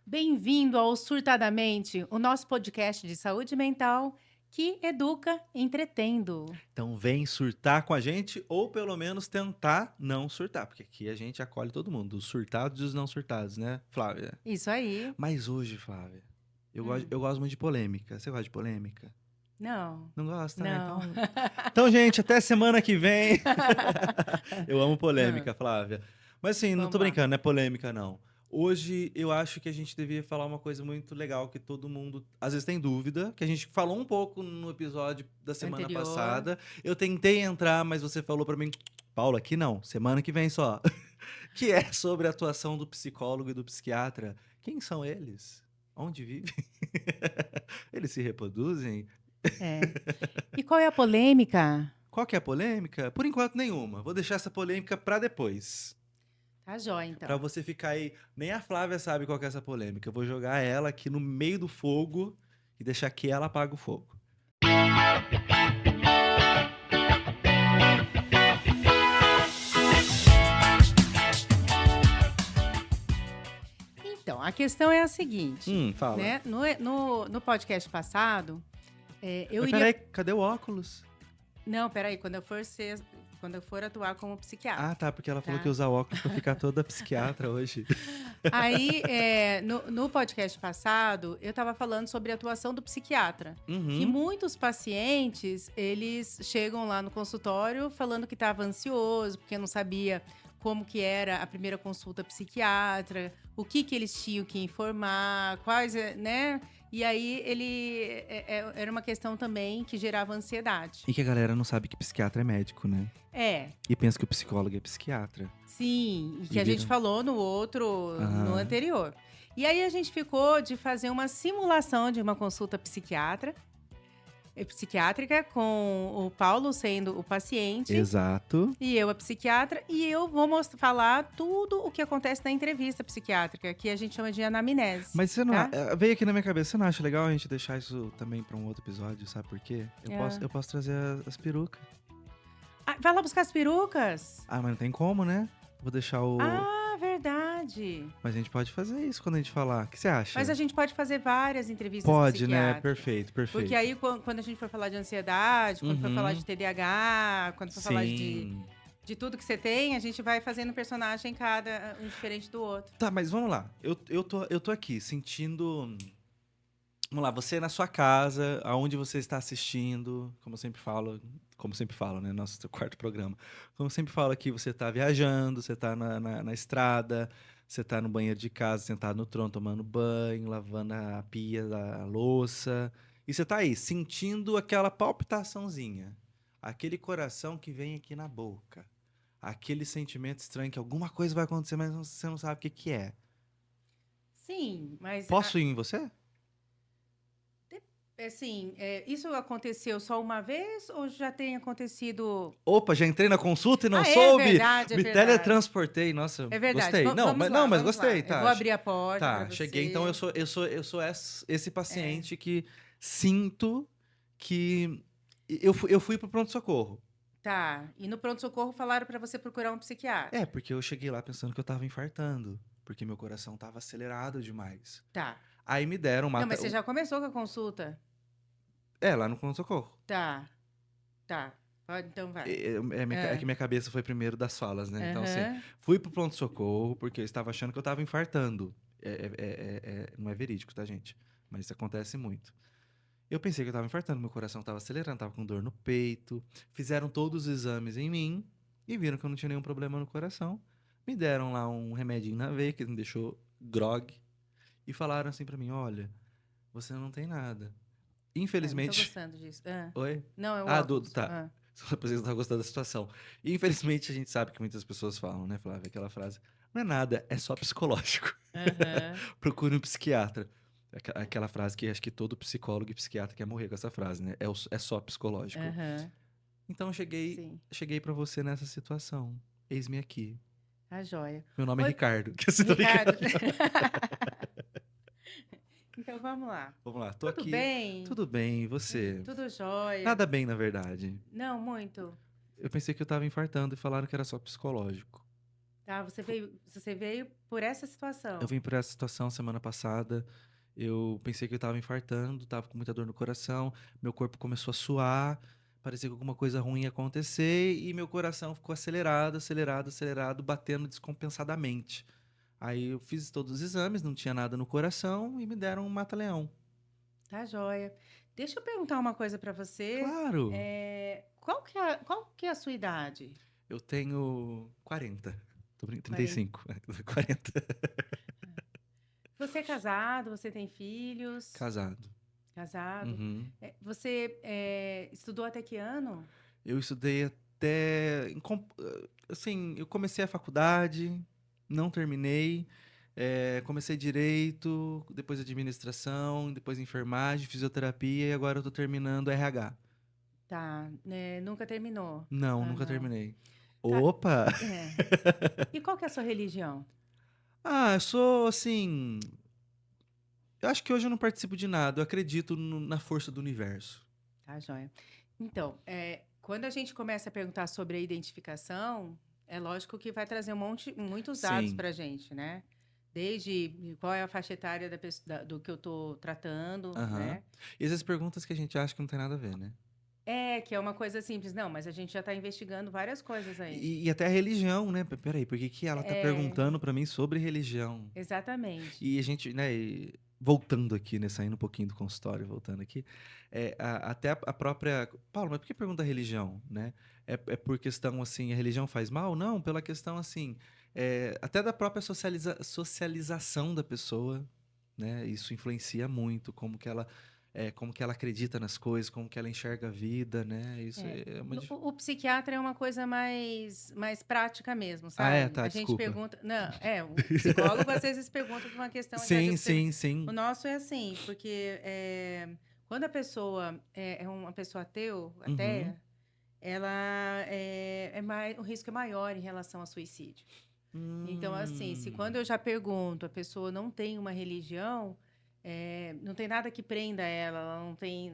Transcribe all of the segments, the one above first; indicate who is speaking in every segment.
Speaker 1: Bem-vindo ao Surtadamente, o nosso podcast de saúde mental que educa entretendo.
Speaker 2: Então vem surtar com a gente ou pelo menos tentar não surtar, porque aqui a gente acolhe todo mundo, os surtados e os não surtados, né, Flávia?
Speaker 1: Isso aí.
Speaker 2: Mas hoje, Flávia, eu gosto,
Speaker 1: Hum,
Speaker 2: eu gosto muito de polêmica. Você gosta de polêmica?
Speaker 1: não,
Speaker 2: Não gosta? Ah,
Speaker 1: não.
Speaker 2: então, gente, até semana que vem. Eu amo
Speaker 1: Ah,
Speaker 2: polêmica, Flávia. Mas assim, não tô
Speaker 1: vamos lá.
Speaker 2: brincando, não é polêmica, não. Hoje eu acho que a gente devia falar uma coisa muito legal que todo mundo às vezes tem dúvida, que a gente falou um pouco no episódio da semana
Speaker 1: Anterior.
Speaker 2: passada. Eu tentei entrar, mas você falou pra mim, Paulo, aqui não, semana que vem só. Que é sobre a atuação do psicólogo e do psiquiatra. Quem são eles? Onde vivem? Eles se reproduzem?
Speaker 1: É. E qual é a polêmica?
Speaker 2: Qual que é a polêmica? Por enquanto, nenhuma. Vou deixar essa polêmica pra depois.
Speaker 1: Tá jóia,
Speaker 2: Pra
Speaker 1: então.
Speaker 2: você ficar aí. Nem a Flávia sabe qual que é essa polêmica. Eu vou jogar ela aqui no meio do fogo e deixar que ela apague o fogo.
Speaker 1: Então, a questão é a seguinte,
Speaker 2: Fala.
Speaker 1: né? No podcast passado, eu
Speaker 2: Mas
Speaker 1: iria.
Speaker 2: peraí, cadê o óculos?
Speaker 1: Não, peraí, quando eu for atuar como psiquiatra,
Speaker 2: Ah, tá, porque ela falou que
Speaker 1: tá?
Speaker 2: ia usar óculos pra ficar toda psiquiatra hoje.
Speaker 1: Aí, no podcast passado, eu estava falando sobre a atuação do psiquiatra. Que
Speaker 2: Uhum.
Speaker 1: muitos pacientes, eles chegam lá no consultório falando que estava ansioso, porque não sabia como que era a primeira consulta psiquiatra, o que eles tinham que informar, quais, né? E aí, era uma questão também que gerava ansiedade.
Speaker 2: E que a galera não sabe que psiquiatra é médico, né?
Speaker 1: É,
Speaker 2: E pensa que o psicólogo é psiquiatra.
Speaker 1: sim, e que
Speaker 2: E
Speaker 1: a gente
Speaker 2: vira.
Speaker 1: falou no
Speaker 2: Aham.
Speaker 1: anterior. E aí a gente ficou de fazer uma simulação de uma consulta psiquiátrica com o Paulo sendo o paciente
Speaker 2: Exato.
Speaker 1: e eu a psiquiatra, e eu vou falar tudo o que acontece na entrevista psiquiátrica, que a gente chama de anamnese,
Speaker 2: Mas você não.
Speaker 1: tá?
Speaker 2: Veio aqui na minha cabeça, você não acha legal a gente deixar isso também pra um outro episódio, sabe por quê? Eu posso,
Speaker 1: É.
Speaker 2: eu posso trazer as perucas.
Speaker 1: Ah, vai lá buscar as perucas?
Speaker 2: Ah, mas não tem como, né? Vou deixar o.
Speaker 1: Ah, verdade.
Speaker 2: Mas a gente pode fazer isso quando a gente falar. O que você
Speaker 1: Mas a
Speaker 2: acha?
Speaker 1: gente pode fazer várias entrevistas
Speaker 2: Pode, né?
Speaker 1: psiquiátricas.
Speaker 2: Perfeito,
Speaker 1: Porque
Speaker 2: perfeito.
Speaker 1: aí, quando a gente for falar de ansiedade, quando for falar de
Speaker 2: Uhum.
Speaker 1: TDAH, quando for falar
Speaker 2: Sim.
Speaker 1: de tudo que você tem, a gente vai fazendo um personagem cada um diferente do outro.
Speaker 2: Tá, mas vamos lá. Eu tô aqui sentindo. Vamos lá, você na sua casa, aonde você está assistindo, como sempre falo, né? Nosso quarto programa. Como eu sempre falo aqui, você está viajando, você está na estrada, você está no banheiro de casa, sentado no trono, tomando banho, lavando a pia, a louça. E você está aí, sentindo aquela palpitaçãozinha, aquele coração que vem aqui na boca, aquele sentimento estranho que alguma coisa vai acontecer, mas você não sabe o que que é.
Speaker 1: Sim, mas
Speaker 2: Posso ir em você?
Speaker 1: assim, isso aconteceu só uma vez ou já tem acontecido?
Speaker 2: Opa, já entrei na consulta e não
Speaker 1: Ah, é
Speaker 2: soube.
Speaker 1: verdade, é
Speaker 2: Me
Speaker 1: verdade.
Speaker 2: teletransportei. Nossa,
Speaker 1: É verdade.
Speaker 2: gostei. Não,
Speaker 1: Vamos
Speaker 2: mas,
Speaker 1: lá,
Speaker 2: não, mas
Speaker 1: vamos lá.
Speaker 2: gostei,
Speaker 1: Eu
Speaker 2: tá.
Speaker 1: vou abrir a porta para
Speaker 2: Tá, cheguei. Então eu
Speaker 1: você.
Speaker 2: sou, eu sou, eu sou esse
Speaker 1: É,
Speaker 2: paciente que sinto que eu fui pro pronto-socorro.
Speaker 1: tá. E no pronto-socorro falaram para você procurar um
Speaker 2: É,
Speaker 1: psiquiatra.
Speaker 2: porque eu cheguei lá pensando que eu tava infartando, porque meu coração tava acelerado demais.
Speaker 1: Tá.
Speaker 2: Aí me deram
Speaker 1: Não, mas você já começou com a consulta?
Speaker 2: lá no pronto-socorro.
Speaker 1: Tá, tá. Pode, então vai.
Speaker 2: É que
Speaker 1: Ah,
Speaker 2: minha cabeça foi primeiro das falas, né? Então, assim,
Speaker 1: aham.
Speaker 2: fui pro pronto-socorro porque eu estava achando que eu estava infartando. Não é verídico, tá, gente? Mas isso acontece muito. Eu pensei que eu estava infartando, meu coração estava acelerando, estava com dor no peito. Fizeram todos os exames em mim e viram que eu não tinha nenhum problema no coração. Me deram lá um remedinho na veia que me deixou grog e falaram assim pra mim: olha, você não tem nada.
Speaker 1: Ai, não tô
Speaker 2: Infelizmente.
Speaker 1: gostando disso. Ah.
Speaker 2: Oi?
Speaker 1: Não, é o
Speaker 2: Ah,
Speaker 1: óculos.
Speaker 2: tá.
Speaker 1: Ah.
Speaker 2: Só pra vocês não estar gostando da situação. E, infelizmente, a gente sabe que muitas pessoas falam, né, Flávia? Aquela frase: não é nada, é só psicológico.
Speaker 1: Aham,
Speaker 2: Procure um psiquiatra. Aquela frase que acho que todo psicólogo e psiquiatra quer morrer com essa frase, né? É só psicológico.
Speaker 1: aham.
Speaker 2: Então, eu cheguei,
Speaker 1: Sim,
Speaker 2: cheguei para você nessa situação. Eis-me aqui.
Speaker 1: a joia.
Speaker 2: Meu nome é
Speaker 1: Oi,
Speaker 2: Ricardo, que você tá
Speaker 1: Ricardo.
Speaker 2: ligado?
Speaker 1: Então vamos lá.
Speaker 2: Vamos lá, tô
Speaker 1: Tudo
Speaker 2: aqui.
Speaker 1: bem?
Speaker 2: Tudo bem, e você?
Speaker 1: Tudo jóia?
Speaker 2: Nada bem, na verdade.
Speaker 1: Não, muito.
Speaker 2: Eu pensei que eu tava infartando e falaram que era só psicológico.
Speaker 1: Tá, você veio por essa
Speaker 2: Eu
Speaker 1: situação.
Speaker 2: vim por essa situação semana passada. Eu pensei que eu tava infartando, tava com muita dor no coração, meu corpo começou a suar, parecia que alguma coisa ruim ia acontecer e meu coração ficou acelerado, acelerado, acelerado, batendo descompensadamente. Aí eu fiz todos os exames, não tinha nada no coração e me deram um mata-leão.
Speaker 1: Tá joia. Deixa eu perguntar uma coisa para você.
Speaker 2: Claro,
Speaker 1: Qual que é a sua idade?
Speaker 2: eu tenho 40. Tô brincando,
Speaker 1: 40.
Speaker 2: 35. 40.
Speaker 1: Você é casado? Você tem filhos?
Speaker 2: Casado.
Speaker 1: Casado?
Speaker 2: Uhum.
Speaker 1: Você estudou até que ano?
Speaker 2: Eu estudei até. Assim, eu comecei a faculdade, não terminei. Comecei direito, depois administração, depois enfermagem, fisioterapia e agora eu tô terminando RH.
Speaker 1: Tá, nunca terminou.
Speaker 2: Não,
Speaker 1: Ah,
Speaker 2: nunca
Speaker 1: não.
Speaker 2: terminei.
Speaker 1: Tá,
Speaker 2: Opa!
Speaker 1: é. E qual que é a sua religião?
Speaker 2: Ah, eu sou assim. Eu acho que hoje eu não participo de nada, eu acredito na força do universo.
Speaker 1: Tá, joia. Então, quando a gente começa a perguntar sobre a identificação, é lógico que vai trazer muitos dados
Speaker 2: Sim.
Speaker 1: para a gente, né? Desde qual é a faixa etária do que eu estou tratando,
Speaker 2: Aham.
Speaker 1: né?
Speaker 2: E essas perguntas que a gente acha que não tem nada a ver, né?
Speaker 1: Que é uma coisa simples. Não, mas a gente já está investigando várias coisas aí.
Speaker 2: E até a religião, né? Peraí, por que que ela tá
Speaker 1: É,
Speaker 2: perguntando pra mim sobre religião?
Speaker 1: exatamente.
Speaker 2: E a gente, né, voltando aqui, né, saindo um pouquinho do consultório, voltando aqui, até a própria... Paulo, mas por que pergunta religião, né? É por questão, assim, a religião faz mal? Não, pela questão, assim, até da própria socialização da pessoa, né? Isso influencia muito, como que ela acredita nas coisas, como que ela enxerga a vida, né? Isso
Speaker 1: É.
Speaker 2: é uma...
Speaker 1: O psiquiatra é uma coisa mais prática mesmo,
Speaker 2: Ah,
Speaker 1: sabe?
Speaker 2: tá,
Speaker 1: A gente
Speaker 2: desculpa.
Speaker 1: pergunta. Não, o psicólogo às vezes pergunta por uma questão já de
Speaker 2: Sim,
Speaker 1: observar.
Speaker 2: sim,
Speaker 1: O
Speaker 2: sim.
Speaker 1: nosso é assim, porque quando a pessoa é uma pessoa
Speaker 2: Uhum.
Speaker 1: ateia, ela o risco é maior em relação ao suicídio. Então, assim, se
Speaker 2: Hum.
Speaker 1: quando eu já pergunto, a pessoa não tem uma religião, não tem nada que prenda ela, ela não tem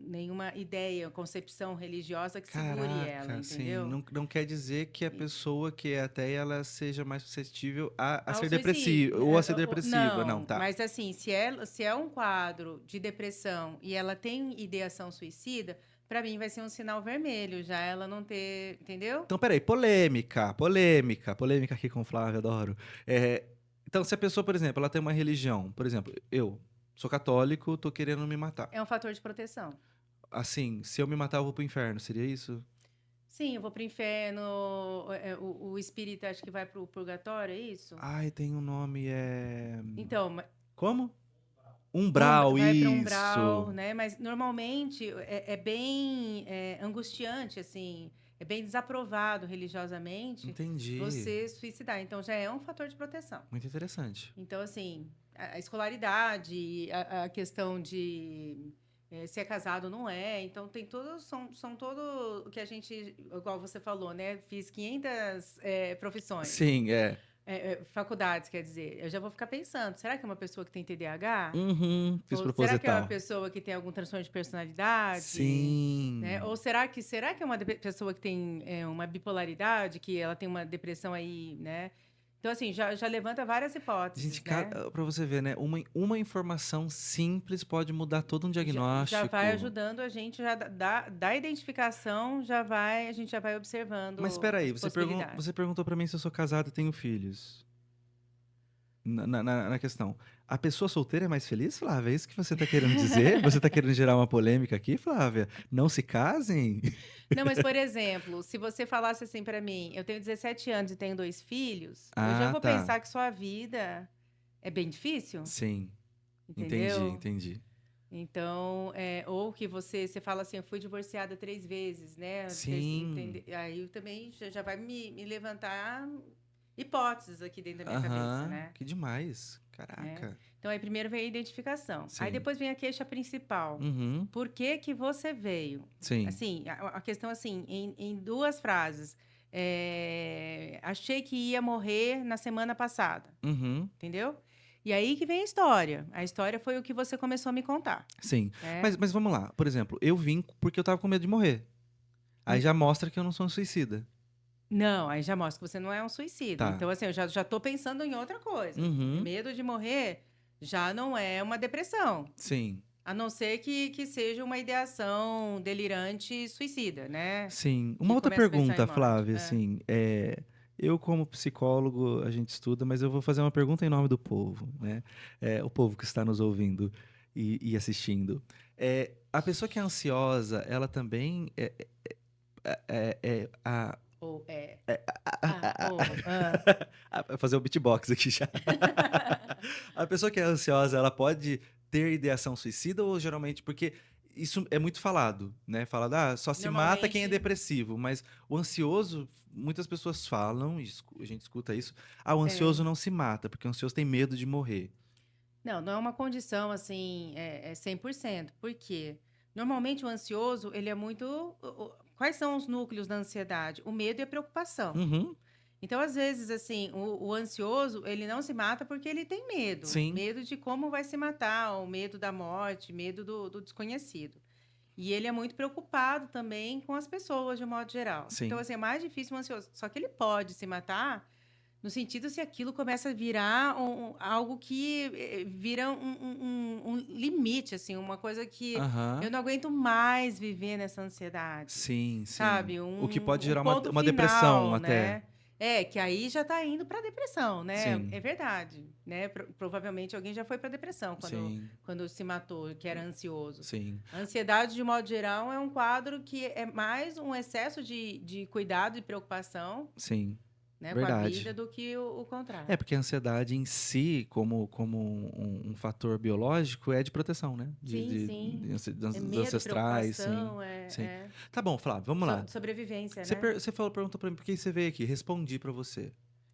Speaker 1: nenhuma ideia, concepção religiosa que segure ela,
Speaker 2: Caraca, sim.
Speaker 1: entendeu?
Speaker 2: Não quer dizer que a
Speaker 1: E-
Speaker 2: pessoa que é ateia ela seja mais suscetível a
Speaker 1: Ao
Speaker 2: ser
Speaker 1: suicídio.
Speaker 2: depressiva ou a ser depressiva. Não,
Speaker 1: Não,
Speaker 2: tá.
Speaker 1: mas assim, se é um quadro de depressão e ela tem ideação suicida, para mim vai ser um sinal vermelho, já ela não ter, entendeu?
Speaker 2: Então, peraí, polêmica aqui com o Flávio, adoro. É, então, se a pessoa, por exemplo, ela tem uma religião, por exemplo, eu sou católico, tô querendo me matar.
Speaker 1: É um fator de proteção.
Speaker 2: Assim, se eu me matar, eu vou pro inferno, seria isso?
Speaker 1: Sim, eu vou pro inferno. O espírito acho que vai pro purgatório, é isso?
Speaker 2: Ai, tem um nome,
Speaker 1: Então,
Speaker 2: Como? Umbral,
Speaker 1: vai para umbral,
Speaker 2: isso.
Speaker 1: né? Mas normalmente é bem angustiante, assim, é bem desaprovado religiosamente
Speaker 2: Entendi.
Speaker 1: você suicidar. Então já é um fator de proteção.
Speaker 2: Muito interessante.
Speaker 1: Então, assim, a escolaridade, a questão de se é casado ou não é. Então, tem todos, são todo o que a gente, igual você falou, né? Fiz 500 profissões,
Speaker 2: Sim, é.
Speaker 1: faculdades, quer dizer. Eu já vou ficar pensando, será que é uma pessoa que tem TDAH?
Speaker 2: Uhum, fiz
Speaker 1: Ou será que é uma
Speaker 2: proposital.
Speaker 1: pessoa que tem algum transtorno de personalidade? Né?
Speaker 2: Sim.
Speaker 1: Ou será que é uma pessoa que tem uma bipolaridade, que ela tem uma depressão aí, né? Então, assim, já levanta várias
Speaker 2: Gente,
Speaker 1: hipóteses, né?
Speaker 2: pra você ver, né? Uma informação simples pode mudar todo um
Speaker 1: Já vai
Speaker 2: diagnóstico.
Speaker 1: ajudando a gente, já da identificação, a gente já vai
Speaker 2: Mas
Speaker 1: observando
Speaker 2: espera aí,
Speaker 1: as possibilidades.
Speaker 2: você perguntou pra mim se eu sou casado e tenho filhos. Na questão. A pessoa solteira é mais feliz, Flávia? É isso que você tá querendo dizer? Você tá querendo gerar uma polêmica aqui, Flávia? Não se casem?
Speaker 1: Não, mas, por exemplo, se você falasse assim para mim, eu tenho 17 anos e tenho 2 filhos, eu já
Speaker 2: Ah,
Speaker 1: vou
Speaker 2: tá.
Speaker 1: pensar que sua vida é bem difícil,
Speaker 2: Sim. Entendi,
Speaker 1: entendeu?
Speaker 2: entendi.
Speaker 1: Então, ou que você fala assim, eu fui divorciada 3 vezes, né?
Speaker 2: Sim.
Speaker 1: Aí eu também já vai me levantar hipóteses aqui dentro da minha cabeça,
Speaker 2: Aham.
Speaker 1: né?
Speaker 2: Que demais.
Speaker 1: Né?
Speaker 2: Caraca.
Speaker 1: Então, aí primeiro vem a identificação. Aí
Speaker 2: Sim.
Speaker 1: depois vem a queixa principal.
Speaker 2: Uhum.
Speaker 1: Por que que você veio?
Speaker 2: Sim.
Speaker 1: Assim, a questão assim, em 2 frases. Achei que ia morrer na semana passada,
Speaker 2: Uhum.
Speaker 1: entendeu? E aí que vem a história. A história foi o que você começou a me contar,
Speaker 2: Sim.
Speaker 1: né?
Speaker 2: Mas vamos lá. Por exemplo, eu vim porque eu tava com medo de morrer. Aí
Speaker 1: Hum,
Speaker 2: já mostra que eu não sou um suicida.
Speaker 1: Não, aí já mostra que você não é um suicida.
Speaker 2: Tá.
Speaker 1: Então, assim, eu já tô pensando em outra coisa.
Speaker 2: Uhum.
Speaker 1: Medo de morrer já não é uma depressão.
Speaker 2: Sim,
Speaker 1: A não ser que seja uma ideação delirante suicida, né?
Speaker 2: sim. Uma
Speaker 1: Que
Speaker 2: outra
Speaker 1: começa a pensar em
Speaker 2: pergunta,
Speaker 1: morte.
Speaker 2: Flávia,
Speaker 1: É.
Speaker 2: assim, eu como psicólogo, a gente estuda, mas eu vou fazer uma pergunta em nome do povo, né? O povo que está nos ouvindo e assistindo. A pessoa que é ansiosa, ela também a,
Speaker 1: Ou é.
Speaker 2: a- a-
Speaker 1: Ou. Ah.
Speaker 2: Vou fazer o beatbox aqui já. A pessoa que é ansiosa, ela pode ter ideação suicida ou geralmente porque isso é muito falado, né? Falado, só se mata quem é
Speaker 1: Normalmente.
Speaker 2: depressivo, mas o ansioso, muitas pessoas falam, a gente escuta isso, o
Speaker 1: É.
Speaker 2: ansioso não se mata, porque o ansioso tem medo de morrer.
Speaker 1: Não, não é uma condição assim, 100%. Por quê? Normalmente o ansioso, ele é muito. Quais são os núcleos da ansiedade? O medo e a preocupação.
Speaker 2: Uhum,
Speaker 1: Então, às vezes, assim, o ansioso, ele não se mata porque ele tem medo.
Speaker 2: sim,
Speaker 1: Medo de como vai se matar, o medo da morte, medo do desconhecido. E ele é muito preocupado também com as pessoas, de um modo geral. Então,
Speaker 2: sim.
Speaker 1: assim, é mais difícil o ansioso. Só que ele pode se matar no sentido se aquilo começa a virar algo que vira um limite, assim, uma coisa que eu
Speaker 2: Aham.
Speaker 1: não aguento mais viver nessa ansiedade,
Speaker 2: Sim, sim.
Speaker 1: sabe?
Speaker 2: O que pode
Speaker 1: Um
Speaker 2: gerar
Speaker 1: ponto
Speaker 2: uma depressão
Speaker 1: final,
Speaker 2: até.
Speaker 1: né? É, que aí já está indo para depressão, né?
Speaker 2: Sim,
Speaker 1: É verdade, né? Provavelmente alguém já foi para depressão
Speaker 2: sim,
Speaker 1: quando se matou, que era ansioso.
Speaker 2: sim,
Speaker 1: A ansiedade, de modo geral, é um quadro que é mais um excesso de cuidado e preocupação,
Speaker 2: sim.
Speaker 1: né, com a vida
Speaker 2: Verdade.
Speaker 1: do que o contrário.
Speaker 2: Porque a ansiedade em si, como um fator biológico, é de proteção, né?
Speaker 1: Sim, sim. É
Speaker 2: Dos
Speaker 1: medo,
Speaker 2: ancestrais, sim,
Speaker 1: preocupação,
Speaker 2: sim. Tá bom, Flávio, vamos lá.
Speaker 1: sobrevivência, né?
Speaker 2: Você falou, perguntou pra mim por que você veio aqui, respondi pra você.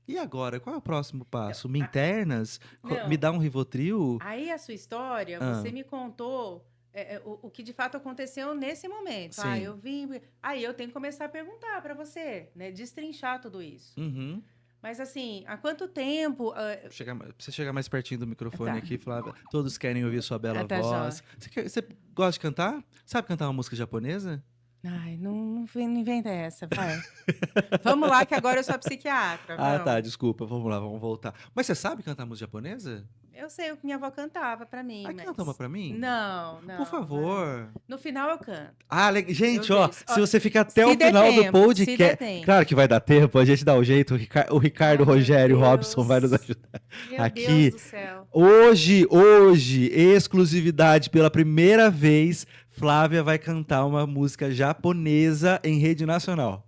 Speaker 2: E agora, qual é o próximo
Speaker 1: Então,
Speaker 2: passo? Me internas? Me
Speaker 1: não,
Speaker 2: dá um Rivotril?
Speaker 1: aí a sua história, você
Speaker 2: Ah,
Speaker 1: me contou o que de fato aconteceu nesse momento. Ah,
Speaker 2: sim.
Speaker 1: eu vim. Aí eu tenho que começar a perguntar para você, né? Destrinchar tudo isso.
Speaker 2: Uhum.
Speaker 1: Mas assim, há quanto tempo.
Speaker 2: Você chegar mais pertinho do microfone
Speaker 1: Tá,
Speaker 2: aqui, Flávia. Todos querem ouvir sua bela
Speaker 1: tá, Jó.
Speaker 2: voz. Você gosta de cantar? Sabe cantar uma música japonesa?
Speaker 1: Ai, não inventa essa, vai. Vamos lá, que agora eu sou a psiquiatra,
Speaker 2: Tá,
Speaker 1: vamos.
Speaker 2: desculpa, vamos lá, vamos voltar. Mas você sabe cantar música japonesa?
Speaker 1: Eu sei o que minha avó cantava para mim,
Speaker 2: Canta uma
Speaker 1: mas.
Speaker 2: pra mim?
Speaker 1: Não,
Speaker 2: Por
Speaker 1: não, vai.
Speaker 2: favor.
Speaker 1: No final eu canto. Eu
Speaker 2: Gente, ó,
Speaker 1: deixo.
Speaker 2: se
Speaker 1: Ó,
Speaker 2: você ficar até
Speaker 1: se
Speaker 2: o
Speaker 1: der
Speaker 2: final do
Speaker 1: tempo, se der
Speaker 2: podcast, claro
Speaker 1: tempo.
Speaker 2: que vai dar tempo, a gente dá o jeito, o Ricardo,
Speaker 1: Ai, meu
Speaker 2: Rogério, Robson vai nos
Speaker 1: Deus.
Speaker 2: ajudar
Speaker 1: Meu Deus
Speaker 2: aqui.
Speaker 1: do céu.
Speaker 2: Hoje, exclusividade, pela primeira vez, Flávia vai cantar uma música japonesa em rede nacional.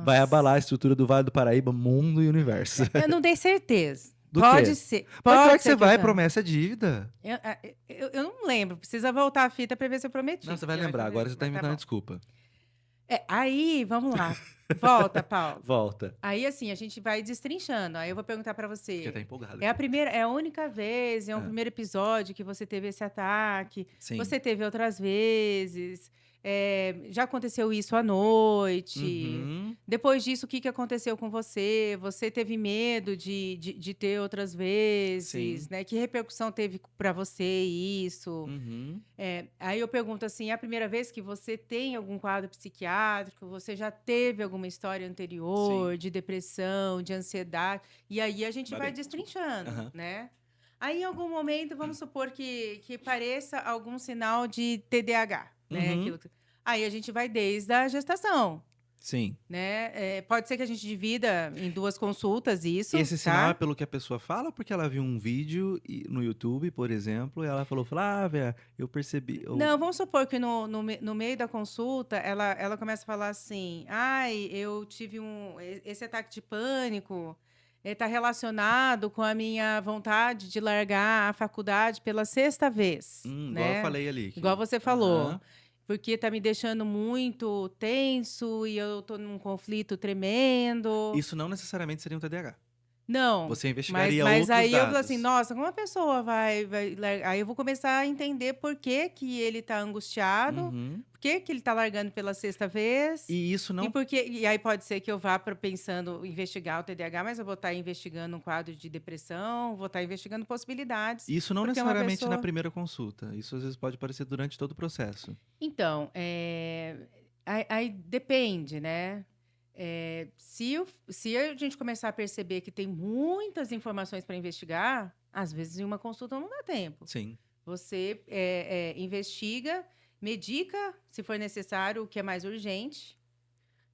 Speaker 2: Vai abalar a
Speaker 1: Nossa.
Speaker 2: estrutura do Vale do Paraíba, mundo e universo.
Speaker 1: Eu não tenho certeza.
Speaker 2: Do quê? Mas claro
Speaker 1: Pode
Speaker 2: que você
Speaker 1: ser que eu
Speaker 2: vai,
Speaker 1: cante.
Speaker 2: promessa é dívida.
Speaker 1: Eu não lembro. Precisa voltar a fita para ver se eu
Speaker 2: Não,
Speaker 1: prometi.
Speaker 2: você vai
Speaker 1: Que eu acho que
Speaker 2: lembrar,
Speaker 1: eu
Speaker 2: agora
Speaker 1: prometi,
Speaker 2: você tá
Speaker 1: mas tá
Speaker 2: inventando
Speaker 1: bom.
Speaker 2: desculpa.
Speaker 1: Aí, vamos lá. Volta, Paulo.
Speaker 2: Volta.
Speaker 1: Aí, assim, a gente vai destrinchando. Aí eu vou perguntar para
Speaker 2: Fiquei até
Speaker 1: você.
Speaker 2: empolgado
Speaker 1: É a
Speaker 2: aqui.
Speaker 1: primeira, é a única vez, é o
Speaker 2: Ah,
Speaker 1: primeiro episódio que você teve esse ataque.
Speaker 2: sim.
Speaker 1: Você teve outras vezes. Já aconteceu isso à noite.
Speaker 2: Uhum.
Speaker 1: Depois disso, o que aconteceu com você? Você teve medo de ter outras vezes,
Speaker 2: Sim.
Speaker 1: né? Que repercussão teve para você isso?
Speaker 2: Uhum.
Speaker 1: Aí eu pergunto assim, é a primeira vez que você tem algum quadro psiquiátrico? Você já teve alguma história
Speaker 2: Sim.
Speaker 1: anterior de depressão, de ansiedade? E aí a gente vai
Speaker 2: Babei, desculpa.
Speaker 1: destrinchando,
Speaker 2: Aham.
Speaker 1: né? Aí em algum momento, vamos supor que pareça algum sinal de TDAH, né?
Speaker 2: Uhum.
Speaker 1: Aí a gente vai desde a gestação,
Speaker 2: Sim.
Speaker 1: né? Pode ser que a gente divida em duas consultas
Speaker 2: E
Speaker 1: isso,
Speaker 2: esse sinal é
Speaker 1: tá?
Speaker 2: pelo que a pessoa fala ou porque ela viu um vídeo no YouTube, por exemplo, e ela falou, Flávia, eu percebi.
Speaker 1: Não, vamos supor que no meio da consulta ela começa a falar assim: ai, eu tive esse ataque de pânico está relacionado com a minha vontade de largar a faculdade pela sexta vez,
Speaker 2: Igual eu
Speaker 1: né?
Speaker 2: falei ali.
Speaker 1: Igual você falou.
Speaker 2: Aham.
Speaker 1: Porque está me deixando muito tenso e eu estou num conflito tremendo.
Speaker 2: Isso não necessariamente seria um TDAH.
Speaker 1: Não,
Speaker 2: Você
Speaker 1: mas,
Speaker 2: investigaria
Speaker 1: mas
Speaker 2: outros
Speaker 1: aí eu falo assim,
Speaker 2: dados.
Speaker 1: nossa, como a pessoa vai aí eu vou começar a entender por que que ele está angustiado,
Speaker 2: Uhum.
Speaker 1: por que que ele está largando pela sexta vez,
Speaker 2: E isso
Speaker 1: e
Speaker 2: não,
Speaker 1: e aí pode ser que eu vá pensando investigar o TDAH, mas eu vou estar investigando um quadro de depressão, vou estar investigando possibilidades,
Speaker 2: isso não
Speaker 1: porque uma
Speaker 2: necessariamente na
Speaker 1: pessoa.
Speaker 2: primeira consulta. Isso às vezes pode aparecer durante todo o processo.
Speaker 1: Então, aí depende, né? Se a gente começar a perceber que tem muitas informações para investigar, às vezes em uma consulta não dá tempo.
Speaker 2: Sim.
Speaker 1: Você investiga, medica, se for necessário, o que é mais urgente.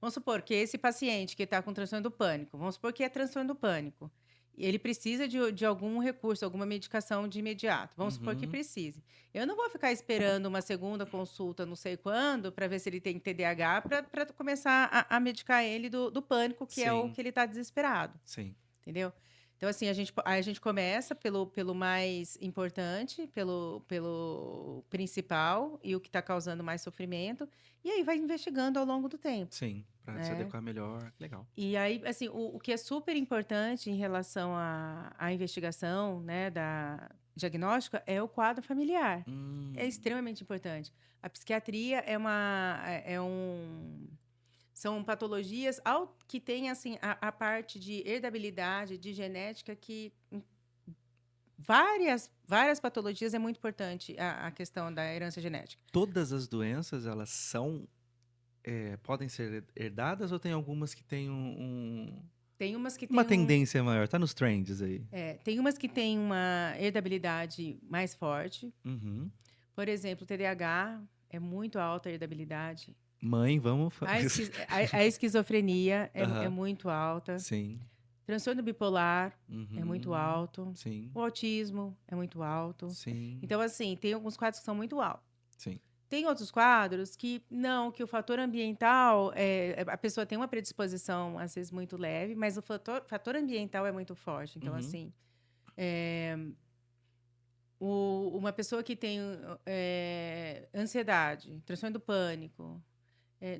Speaker 1: Vamos supor que esse paciente que está com transtorno do pânico, vamos supor que é transtorno do pânico, ele precisa de algum recurso, alguma medicação de imediato. Vamos supor que
Speaker 2: Uhum.
Speaker 1: precise. Eu não vou ficar esperando uma segunda consulta, não sei quando, para ver se ele tem TDAH, para começar a medicar ele do pânico, que é o
Speaker 2: Sim.
Speaker 1: que ele está desesperado.
Speaker 2: Sim.
Speaker 1: Entendeu? Então, assim, a gente começa pelo mais importante, pelo principal e o que está causando mais sofrimento, e aí vai investigando ao longo do tempo,
Speaker 2: Sim. Pra se
Speaker 1: né?
Speaker 2: adequar melhor. Legal.
Speaker 1: E aí, assim, o que é super importante em relação à investigação, né, da diagnóstica é o quadro familiar. É
Speaker 2: Hum.
Speaker 1: extremamente importante. A psiquiatria são patologias que têm assim a parte de herdabilidade, de genética, que em várias patologias é muito importante a questão da herança genética.
Speaker 2: Todas as doenças, elas podem ser herdadas ou tem algumas que têm
Speaker 1: Tem umas que
Speaker 2: uma
Speaker 1: têm
Speaker 2: tendência maior? Tá nos trends aí.
Speaker 1: tem umas que têm uma herdabilidade mais forte.
Speaker 2: Uhum.
Speaker 1: Por exemplo, o TDAH é muito alta a herdabilidade.
Speaker 2: Mãe, vamos.
Speaker 1: A esquizofrenia é
Speaker 2: Aham.
Speaker 1: muito alta.
Speaker 2: Sim.
Speaker 1: Transtorno bipolar é muito
Speaker 2: Uhum.
Speaker 1: alto.
Speaker 2: Sim.
Speaker 1: O autismo é muito alto.
Speaker 2: Sim.
Speaker 1: Então, assim, tem alguns quadros que são muito altos.
Speaker 2: Sim.
Speaker 1: Tem outros quadros que não, que o fator ambiental, a pessoa tem uma predisposição, às vezes, muito leve, mas o fator ambiental é muito forte. Então,
Speaker 2: Uhum.
Speaker 1: assim, uma pessoa que tem ansiedade, transtorno do pânico,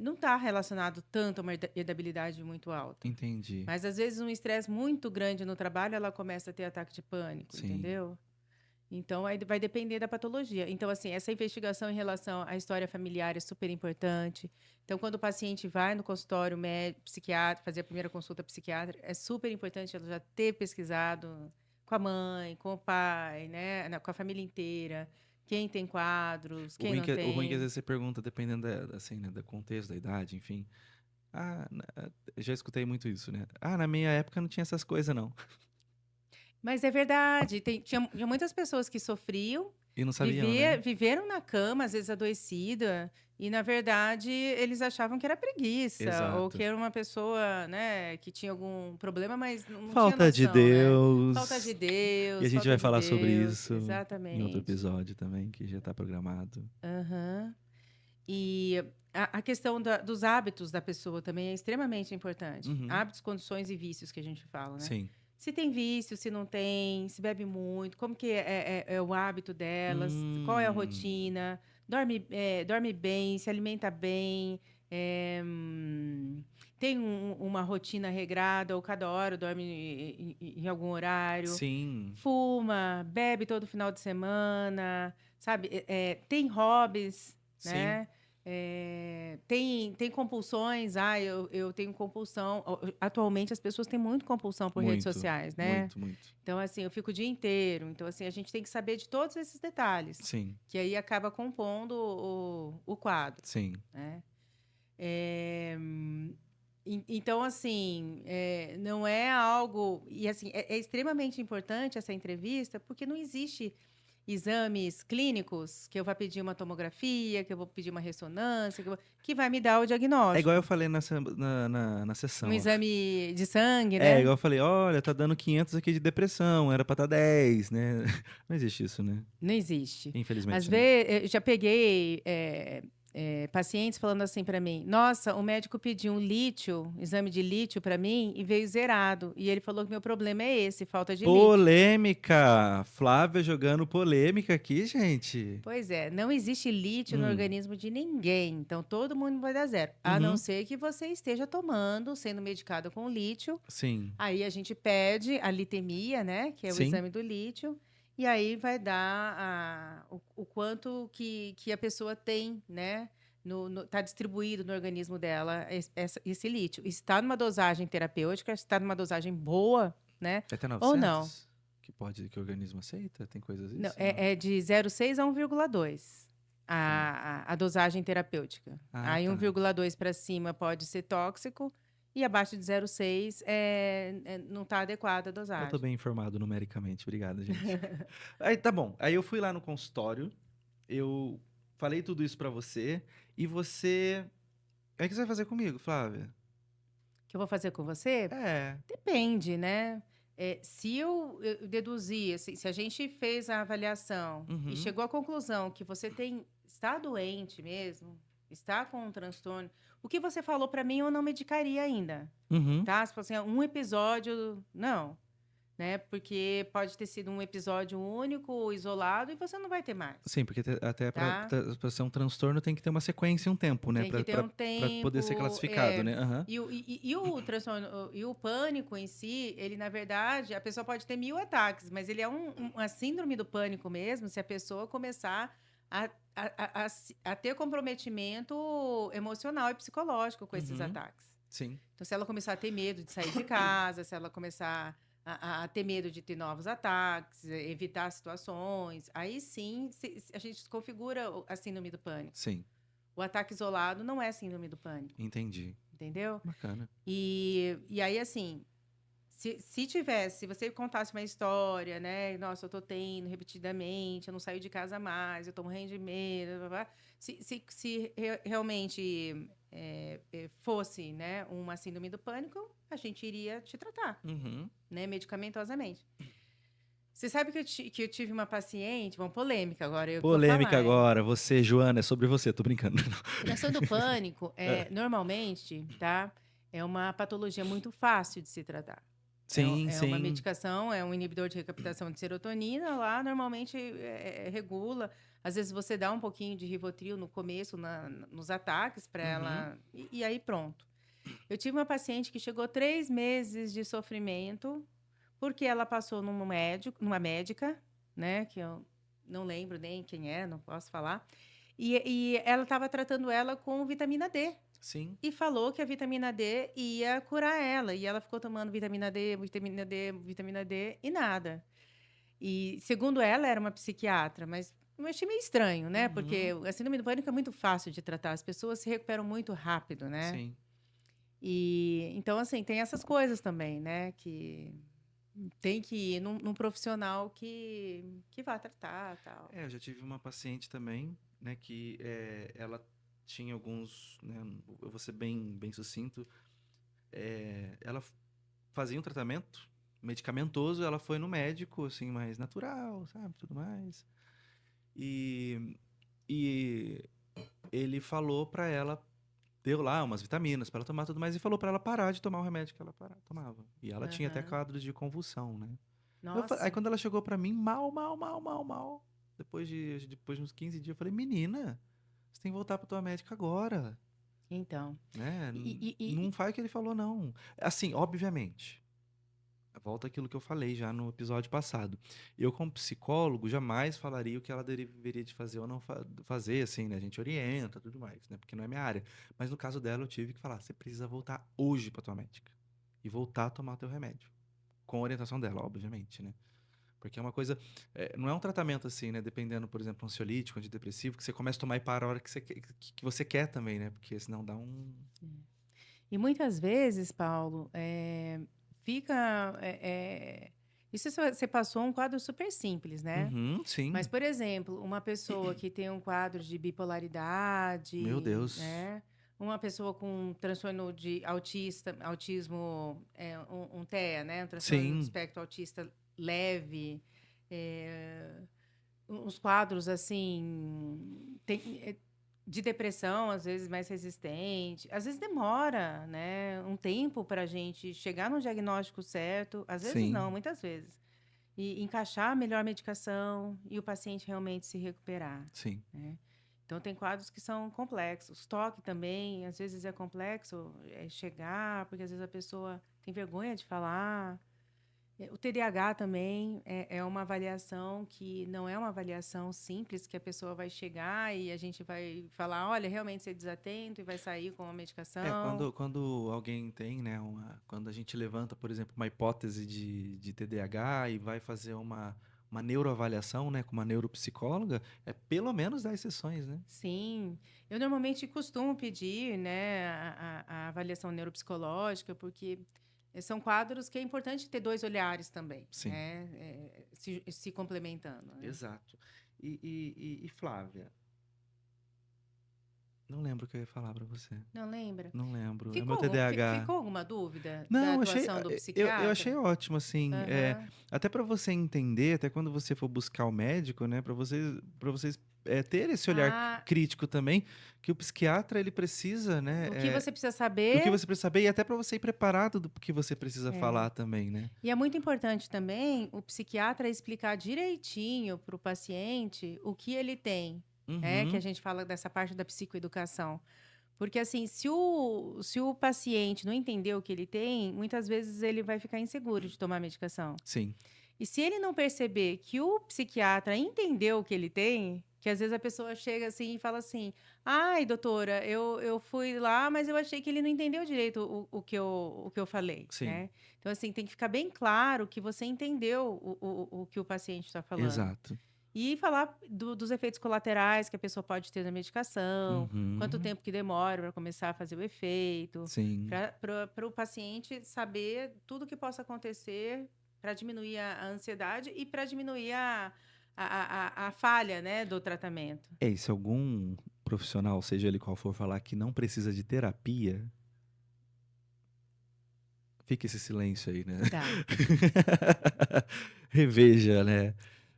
Speaker 1: não está relacionado tanto a uma herdabilidade muito alta.
Speaker 2: Entendi.
Speaker 1: Mas, às vezes, um estresse muito grande no trabalho, ela começa a ter ataque de pânico,
Speaker 2: Sim.
Speaker 1: entendeu? Então, aí vai depender da patologia. Então, assim, essa investigação em relação à história familiar é super importante. Então, quando o paciente vai no consultório médico, psiquiatra, fazer a primeira consulta psiquiátrica, é super importante ela já ter pesquisado com a mãe, com o pai, né, com a família inteira, quem tem quadros,
Speaker 2: O
Speaker 1: quem
Speaker 2: ruim
Speaker 1: não
Speaker 2: que, o ruim que às
Speaker 1: tem.
Speaker 2: vezes você pergunta, dependendo assim, né, do contexto, da idade, enfim. Eu já escutei muito isso, né? Na minha época não tinha essas coisas, não.
Speaker 1: Mas é verdade, tinha muitas pessoas que sofriam,
Speaker 2: E não sabiam, né?
Speaker 1: viveram na cama, às vezes adoecida, e na verdade eles achavam que era preguiça, ou que
Speaker 2: Exato.
Speaker 1: era uma pessoa, né, que tinha algum problema, mas não tinha
Speaker 2: Falta de
Speaker 1: noção, né? Falta de
Speaker 2: Deus. E a
Speaker 1: Deus,
Speaker 2: gente
Speaker 1: falta
Speaker 2: vai
Speaker 1: de
Speaker 2: falar sobre
Speaker 1: Deus,
Speaker 2: isso em outro
Speaker 1: exatamente.
Speaker 2: episódio também, que já tá programado.
Speaker 1: Aham. E a questão dos hábitos da pessoa também é extremamente importante.
Speaker 2: Uhum.
Speaker 1: Hábitos, condições e vícios que a gente fala, né?
Speaker 2: Sim.
Speaker 1: Se tem vício, se não tem, se bebe muito, como que é o hábito delas, qual é a
Speaker 2: Hum.
Speaker 1: rotina, dorme bem, se alimenta bem, tem uma rotina regrada, ou cada hora dorme em algum horário,
Speaker 2: Sim.
Speaker 1: fuma, bebe todo final de semana, sabe? Tem hobbies,
Speaker 2: Sim.
Speaker 1: né? Tem compulsões. Eu tenho compulsão. Atualmente, as pessoas têm muito compulsão por redes
Speaker 2: Muito.
Speaker 1: sociais, né?
Speaker 2: Muito, muito.
Speaker 1: Então, assim, eu fico o dia inteiro. Então, assim, a gente tem que saber de todos esses detalhes,
Speaker 2: Sim.
Speaker 1: que aí acaba compondo o quadro,
Speaker 2: Sim.
Speaker 1: né? Então, assim, não é algo... E, assim, é extremamente importante essa entrevista, porque não existe exames clínicos que eu vou pedir uma tomografia, que eu vou pedir uma ressonância, que vai me dar o
Speaker 2: É igual eu
Speaker 1: diagnóstico.
Speaker 2: falei na
Speaker 1: Um
Speaker 2: sessão.
Speaker 1: exame de sangue,
Speaker 2: É,
Speaker 1: né?
Speaker 2: igual eu falei, olha, tá dando 500 aqui de depressão, era pra tá 10, né? Não existe isso, né?
Speaker 1: Não existe. Às
Speaker 2: Infelizmente não.
Speaker 1: vezes, eu já peguei pacientes falando assim para mim: Nossa, o médico pediu um lítio, exame de lítio para mim e veio zerado. E ele falou que meu problema é esse, falta de lítio.
Speaker 2: Polêmica! Flávia jogando polêmica aqui, gente.
Speaker 1: Pois é, não existe lítio no
Speaker 2: Hum.
Speaker 1: organismo de ninguém, então todo mundo vai dar zero. A não
Speaker 2: Uhum.
Speaker 1: ser que você esteja tomando, sendo medicado com lítio.
Speaker 2: Sim.
Speaker 1: Aí a gente pede a litemia, né, que é o
Speaker 2: Sim.
Speaker 1: exame do lítio, e aí vai dar o quanto que a pessoa tem, né, tá distribuído no organismo dela esse lítio. Está numa dosagem terapêutica, está numa dosagem boa, né,
Speaker 2: É até
Speaker 1: ou não.
Speaker 2: 900? Que o organismo aceita? Tem coisas
Speaker 1: Não,
Speaker 2: isso? Não.
Speaker 1: é de 0,6 a 1,2
Speaker 2: Tá.
Speaker 1: a dosagem terapêutica. Aí
Speaker 2: Tá.
Speaker 1: 1,2 para cima pode ser tóxico e abaixo de 0,6 não está adequada a
Speaker 2: Eu tô
Speaker 1: dosagem.
Speaker 2: bem informado numericamente. Obrigado, gente. Aí tá bom. Aí eu fui lá no consultório, eu falei tudo isso pra você, e você. Aí o que você vai fazer comigo, Flávia?
Speaker 1: O que eu vou fazer com você?
Speaker 2: É.
Speaker 1: Depende, né? Se eu deduzir, se a gente fez a avaliação e
Speaker 2: Uhum.
Speaker 1: chegou à conclusão que você está doente mesmo, está com um transtorno, o que você falou para mim eu não medicaria ainda,
Speaker 2: Uhum.
Speaker 1: tá? Se fosse um episódio, não, né? Porque pode ter sido um episódio único, isolado, e você não vai ter mais,
Speaker 2: Sim, porque até pra
Speaker 1: tá?
Speaker 2: pra ser um transtorno tem que ter uma sequência e um tempo, né?
Speaker 1: Tem que ter um
Speaker 2: Pra poder ser
Speaker 1: tempo,
Speaker 2: classificado, né? Aham.
Speaker 1: e o transtorno, e o pânico em si, ele, na verdade, a pessoa pode ter 1000 ataques, mas ele é uma síndrome do pânico mesmo, se a pessoa começar a ter comprometimento emocional e psicológico com esses
Speaker 2: Uhum.
Speaker 1: ataques.
Speaker 2: Sim.
Speaker 1: Então, se ela começar a ter medo de sair de casa, se ela começar a ter medo de ter novos ataques, evitar situações, aí sim a gente desconfigura a síndrome do pânico.
Speaker 2: Sim.
Speaker 1: O ataque isolado não é síndrome do pânico,
Speaker 2: Entendi.
Speaker 1: entendeu?
Speaker 2: Bacana.
Speaker 1: E aí, assim, se você contasse uma história, né? Nossa, eu tô tendo repetidamente, eu não saio de casa mais, eu tô morrendo de medo, blá, blá, blá. Se realmente fosse, né, uma síndrome do pânico, a gente iria te tratar,
Speaker 2: Uhum.
Speaker 1: né, medicamentosamente. Você sabe que eu tive uma paciente, uma polêmica agora, eu que vou
Speaker 2: Polêmica
Speaker 1: falar, hein?
Speaker 2: agora. Você, Joana, é sobre você. Tô brincando.
Speaker 1: Transtorno do pânico,
Speaker 2: É.
Speaker 1: normalmente, tá? É uma patologia muito fácil de se tratar.
Speaker 2: Sim,
Speaker 1: É uma
Speaker 2: sim.
Speaker 1: medicação, é um inibidor de recaptação de serotonina, lá normalmente regula. Às vezes você dá um pouquinho de Rivotril no começo, nos ataques, para
Speaker 2: Uhum.
Speaker 1: ela, e aí pronto. Eu tive uma paciente que chegou 3 meses de sofrimento, porque ela passou numa médica, né? Que eu não lembro nem quem é, não posso falar. E ela estava tratando ela com vitamina D.
Speaker 2: Sim.
Speaker 1: E falou que a vitamina D ia curar ela. E ela ficou tomando vitamina D, vitamina D, vitamina D e nada. E, segundo ela, era uma psiquiatra, mas eu achei meio estranho, né? Porque
Speaker 2: Uhum.
Speaker 1: a síndrome do pânico é muito fácil de tratar. As pessoas se recuperam muito rápido, né?
Speaker 2: Sim.
Speaker 1: E então, assim, tem essas coisas também, né? Que tem que ir num profissional que vá tratar, tal.
Speaker 2: É, eu já tive uma paciente também, né, que ela tinha alguns, né, eu vou ser bem sucinto, ela fazia um tratamento medicamentoso, ela foi no médico, assim, mais natural, sabe, tudo mais, e, e ele falou pra ela, deu lá umas vitaminas pra ela tomar tudo mais, e falou pra ela parar de tomar o remédio que ela tomava, e ela tinha até
Speaker 1: Aham.
Speaker 2: quadros de convulsão, né. Aí
Speaker 1: Nossa,
Speaker 2: quando ela chegou pra mim, mal, depois de uns 15 dias, eu falei, menina, você tem que voltar pra tua médica agora,
Speaker 1: então.
Speaker 2: né? Não
Speaker 1: E,
Speaker 2: faz o que ele falou, não. Assim, obviamente, volta aquilo que eu falei já no episódio passado. Eu, como psicólogo, jamais falaria o que ela deveria de fazer ou não fazer, assim, né? A gente orienta, tudo mais, né? Porque não é minha área. Mas no caso dela, eu tive que falar, você precisa voltar hoje pra tua médica. E voltar a tomar teu remédio. Com a orientação dela, obviamente, né? Porque é uma coisa. Não é um tratamento assim, né? Dependendo, por exemplo, ansiolítico, antidepressivo, que você começa a tomar e para a hora que você quer também, né? Porque senão dá um.
Speaker 1: e muitas vezes, Paulo, fica. Isso você passou um quadro super simples, né?
Speaker 2: Uhum,
Speaker 1: Mas,
Speaker 2: sim.
Speaker 1: por exemplo, uma pessoa que tem um quadro de
Speaker 2: Meu
Speaker 1: bipolaridade,
Speaker 2: Deus.
Speaker 1: né? Uma pessoa com um transtorno de autismo, um TEA, né? Um transtorno do
Speaker 2: Sim,
Speaker 1: espectro autista leve, é, uns quadros assim de depressão, às vezes mais resistente, às vezes demora, né, um tempo para a gente chegar no diagnóstico certo, às vezes não,
Speaker 2: sim,
Speaker 1: muitas vezes, e encaixar a melhor medicação e o paciente realmente se recuperar,
Speaker 2: sim.
Speaker 1: né? Então tem quadros que são complexos. Toque também, às vezes é complexo chegar, porque às vezes a pessoa tem vergonha de falar. O TDAH também é uma avaliação que não é uma avaliação simples, que a pessoa vai chegar e a gente vai falar, olha, realmente você é desatento e vai sair com a medicação.
Speaker 2: Quando alguém tem, né, quando a gente levanta, por exemplo, uma hipótese de TDAH e vai fazer uma neuroavaliação, né, com uma neuropsicóloga, é pelo menos 10 sessões, né?
Speaker 1: Sim, eu normalmente costumo pedir, né, a avaliação neuropsicológica, porque são quadros que é importante ter dois olhares também,
Speaker 2: Sim,
Speaker 1: né, se complementando, né?
Speaker 2: exato. E Flávia, não lembro o que eu ia falar pra você.
Speaker 1: Não lembra?
Speaker 2: Não lembro. É o
Speaker 1: Ficou,
Speaker 2: meu TDAH.
Speaker 1: ficou alguma dúvida da
Speaker 2: Não,
Speaker 1: atuação do
Speaker 2: eu achei
Speaker 1: psiquiatra?
Speaker 2: ótimo, assim,
Speaker 1: Aham.
Speaker 2: até para você entender, até quando você for buscar o médico, né, para vocês ter esse olhar
Speaker 1: Ah,
Speaker 2: crítico também, que o psiquiatra ele precisa, né,
Speaker 1: o que você precisa
Speaker 2: do que
Speaker 1: saber
Speaker 2: você precisa saber e até para você ir preparado do que você precisa
Speaker 1: é.
Speaker 2: falar também, né?
Speaker 1: E é muito importante também o psiquiatra explicar direitinho para o paciente o que ele tem, né? Que a
Speaker 2: Uhum,
Speaker 1: gente fala dessa parte da psicoeducação. Porque, assim, se o paciente não entender o que ele tem, muitas vezes ele vai ficar inseguro de tomar medicação.
Speaker 2: sim,
Speaker 1: E se ele não perceber que o psiquiatra entendeu o que ele tem, que às vezes a pessoa chega assim e fala assim: ai, doutora, eu fui lá, mas eu achei que ele não entendeu direito o que eu falei,
Speaker 2: sim,
Speaker 1: né? Então, assim, tem que ficar bem claro que você entendeu o que o paciente está falando.
Speaker 2: exato.
Speaker 1: E falar dos efeitos colaterais que a pessoa pode ter da medicação, quanto
Speaker 2: Uhum,
Speaker 1: tempo que demora para começar a fazer o efeito,
Speaker 2: sim.
Speaker 1: para o paciente saber tudo que possa acontecer para diminuir a ansiedade e para diminuir a falha, né, do tratamento.
Speaker 2: É, e se algum profissional, seja ele qual for, falar que não precisa de terapia, fica esse silêncio aí, né?
Speaker 1: Tá.
Speaker 2: Reveja, né?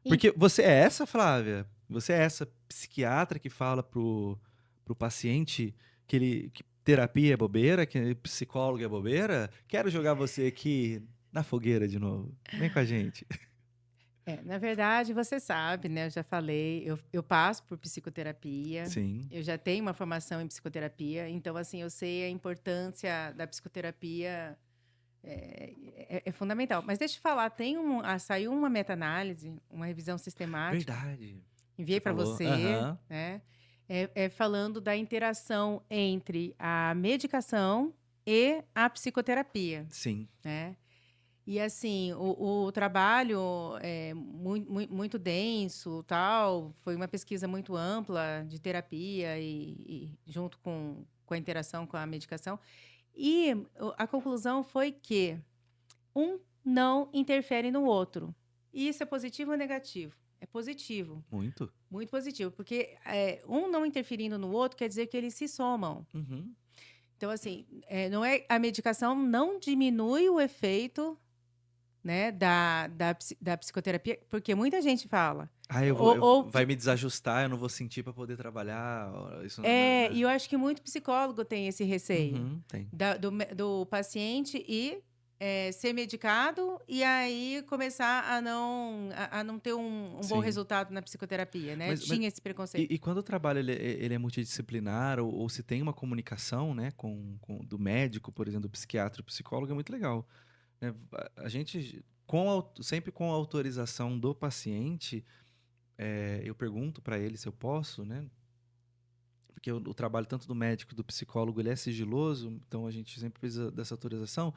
Speaker 1: E-
Speaker 2: Porque você é essa, Flávia? Você é essa psiquiatra que fala pro paciente que terapia é bobeira, que psicólogo é bobeira? Quero jogar você aqui na fogueira de novo. Vem com a gente.
Speaker 1: na verdade, você sabe, né? Eu já falei, eu passo por psicoterapia,
Speaker 2: Sim,
Speaker 1: eu já tenho uma formação em psicoterapia, então, assim, eu sei a importância da psicoterapia. É fundamental. Mas deixa eu te falar, saiu uma meta-análise, uma revisão sistemática,
Speaker 2: verdade.
Speaker 1: enviei
Speaker 2: Você
Speaker 1: para
Speaker 2: falou.
Speaker 1: você,
Speaker 2: Aham.
Speaker 1: né? Falando da interação entre a medicação e a psicoterapia,
Speaker 2: Sim.
Speaker 1: né? E assim, o trabalho é muito denso, tal, foi uma pesquisa muito ampla de terapia e junto com a interação com a medicação. E a conclusão foi que um não interfere no outro. E isso é positivo ou negativo? É positivo,
Speaker 2: Muito.
Speaker 1: muito positivo, porque um não interferindo no outro quer dizer que eles se somam.
Speaker 2: Uhum.
Speaker 1: Então, assim, não é a medicação não diminui o efeito, né, da psicoterapia, porque muita gente fala.
Speaker 2: Ah,
Speaker 1: Ou
Speaker 2: vai me desajustar, eu não vou sentir para poder trabalhar. Isso,
Speaker 1: e eu acho que muito psicólogo tem esse receio
Speaker 2: Uhum, tem.
Speaker 1: do paciente ir ser medicado e aí começar a não ter um bom
Speaker 2: Sim.
Speaker 1: resultado na psicoterapia, né?
Speaker 2: Mas
Speaker 1: Tinha esse preconceito.
Speaker 2: e quando o trabalho ele é multidisciplinar ou se tem uma comunicação, né, do médico, por exemplo, do psiquiatra, do psicólogo, é muito legal, né? A gente, sempre com a autorização do paciente, eu pergunto para ele se eu posso, né? Porque o trabalho tanto do médico do psicólogo ele é sigiloso, então a gente sempre precisa dessa autorização.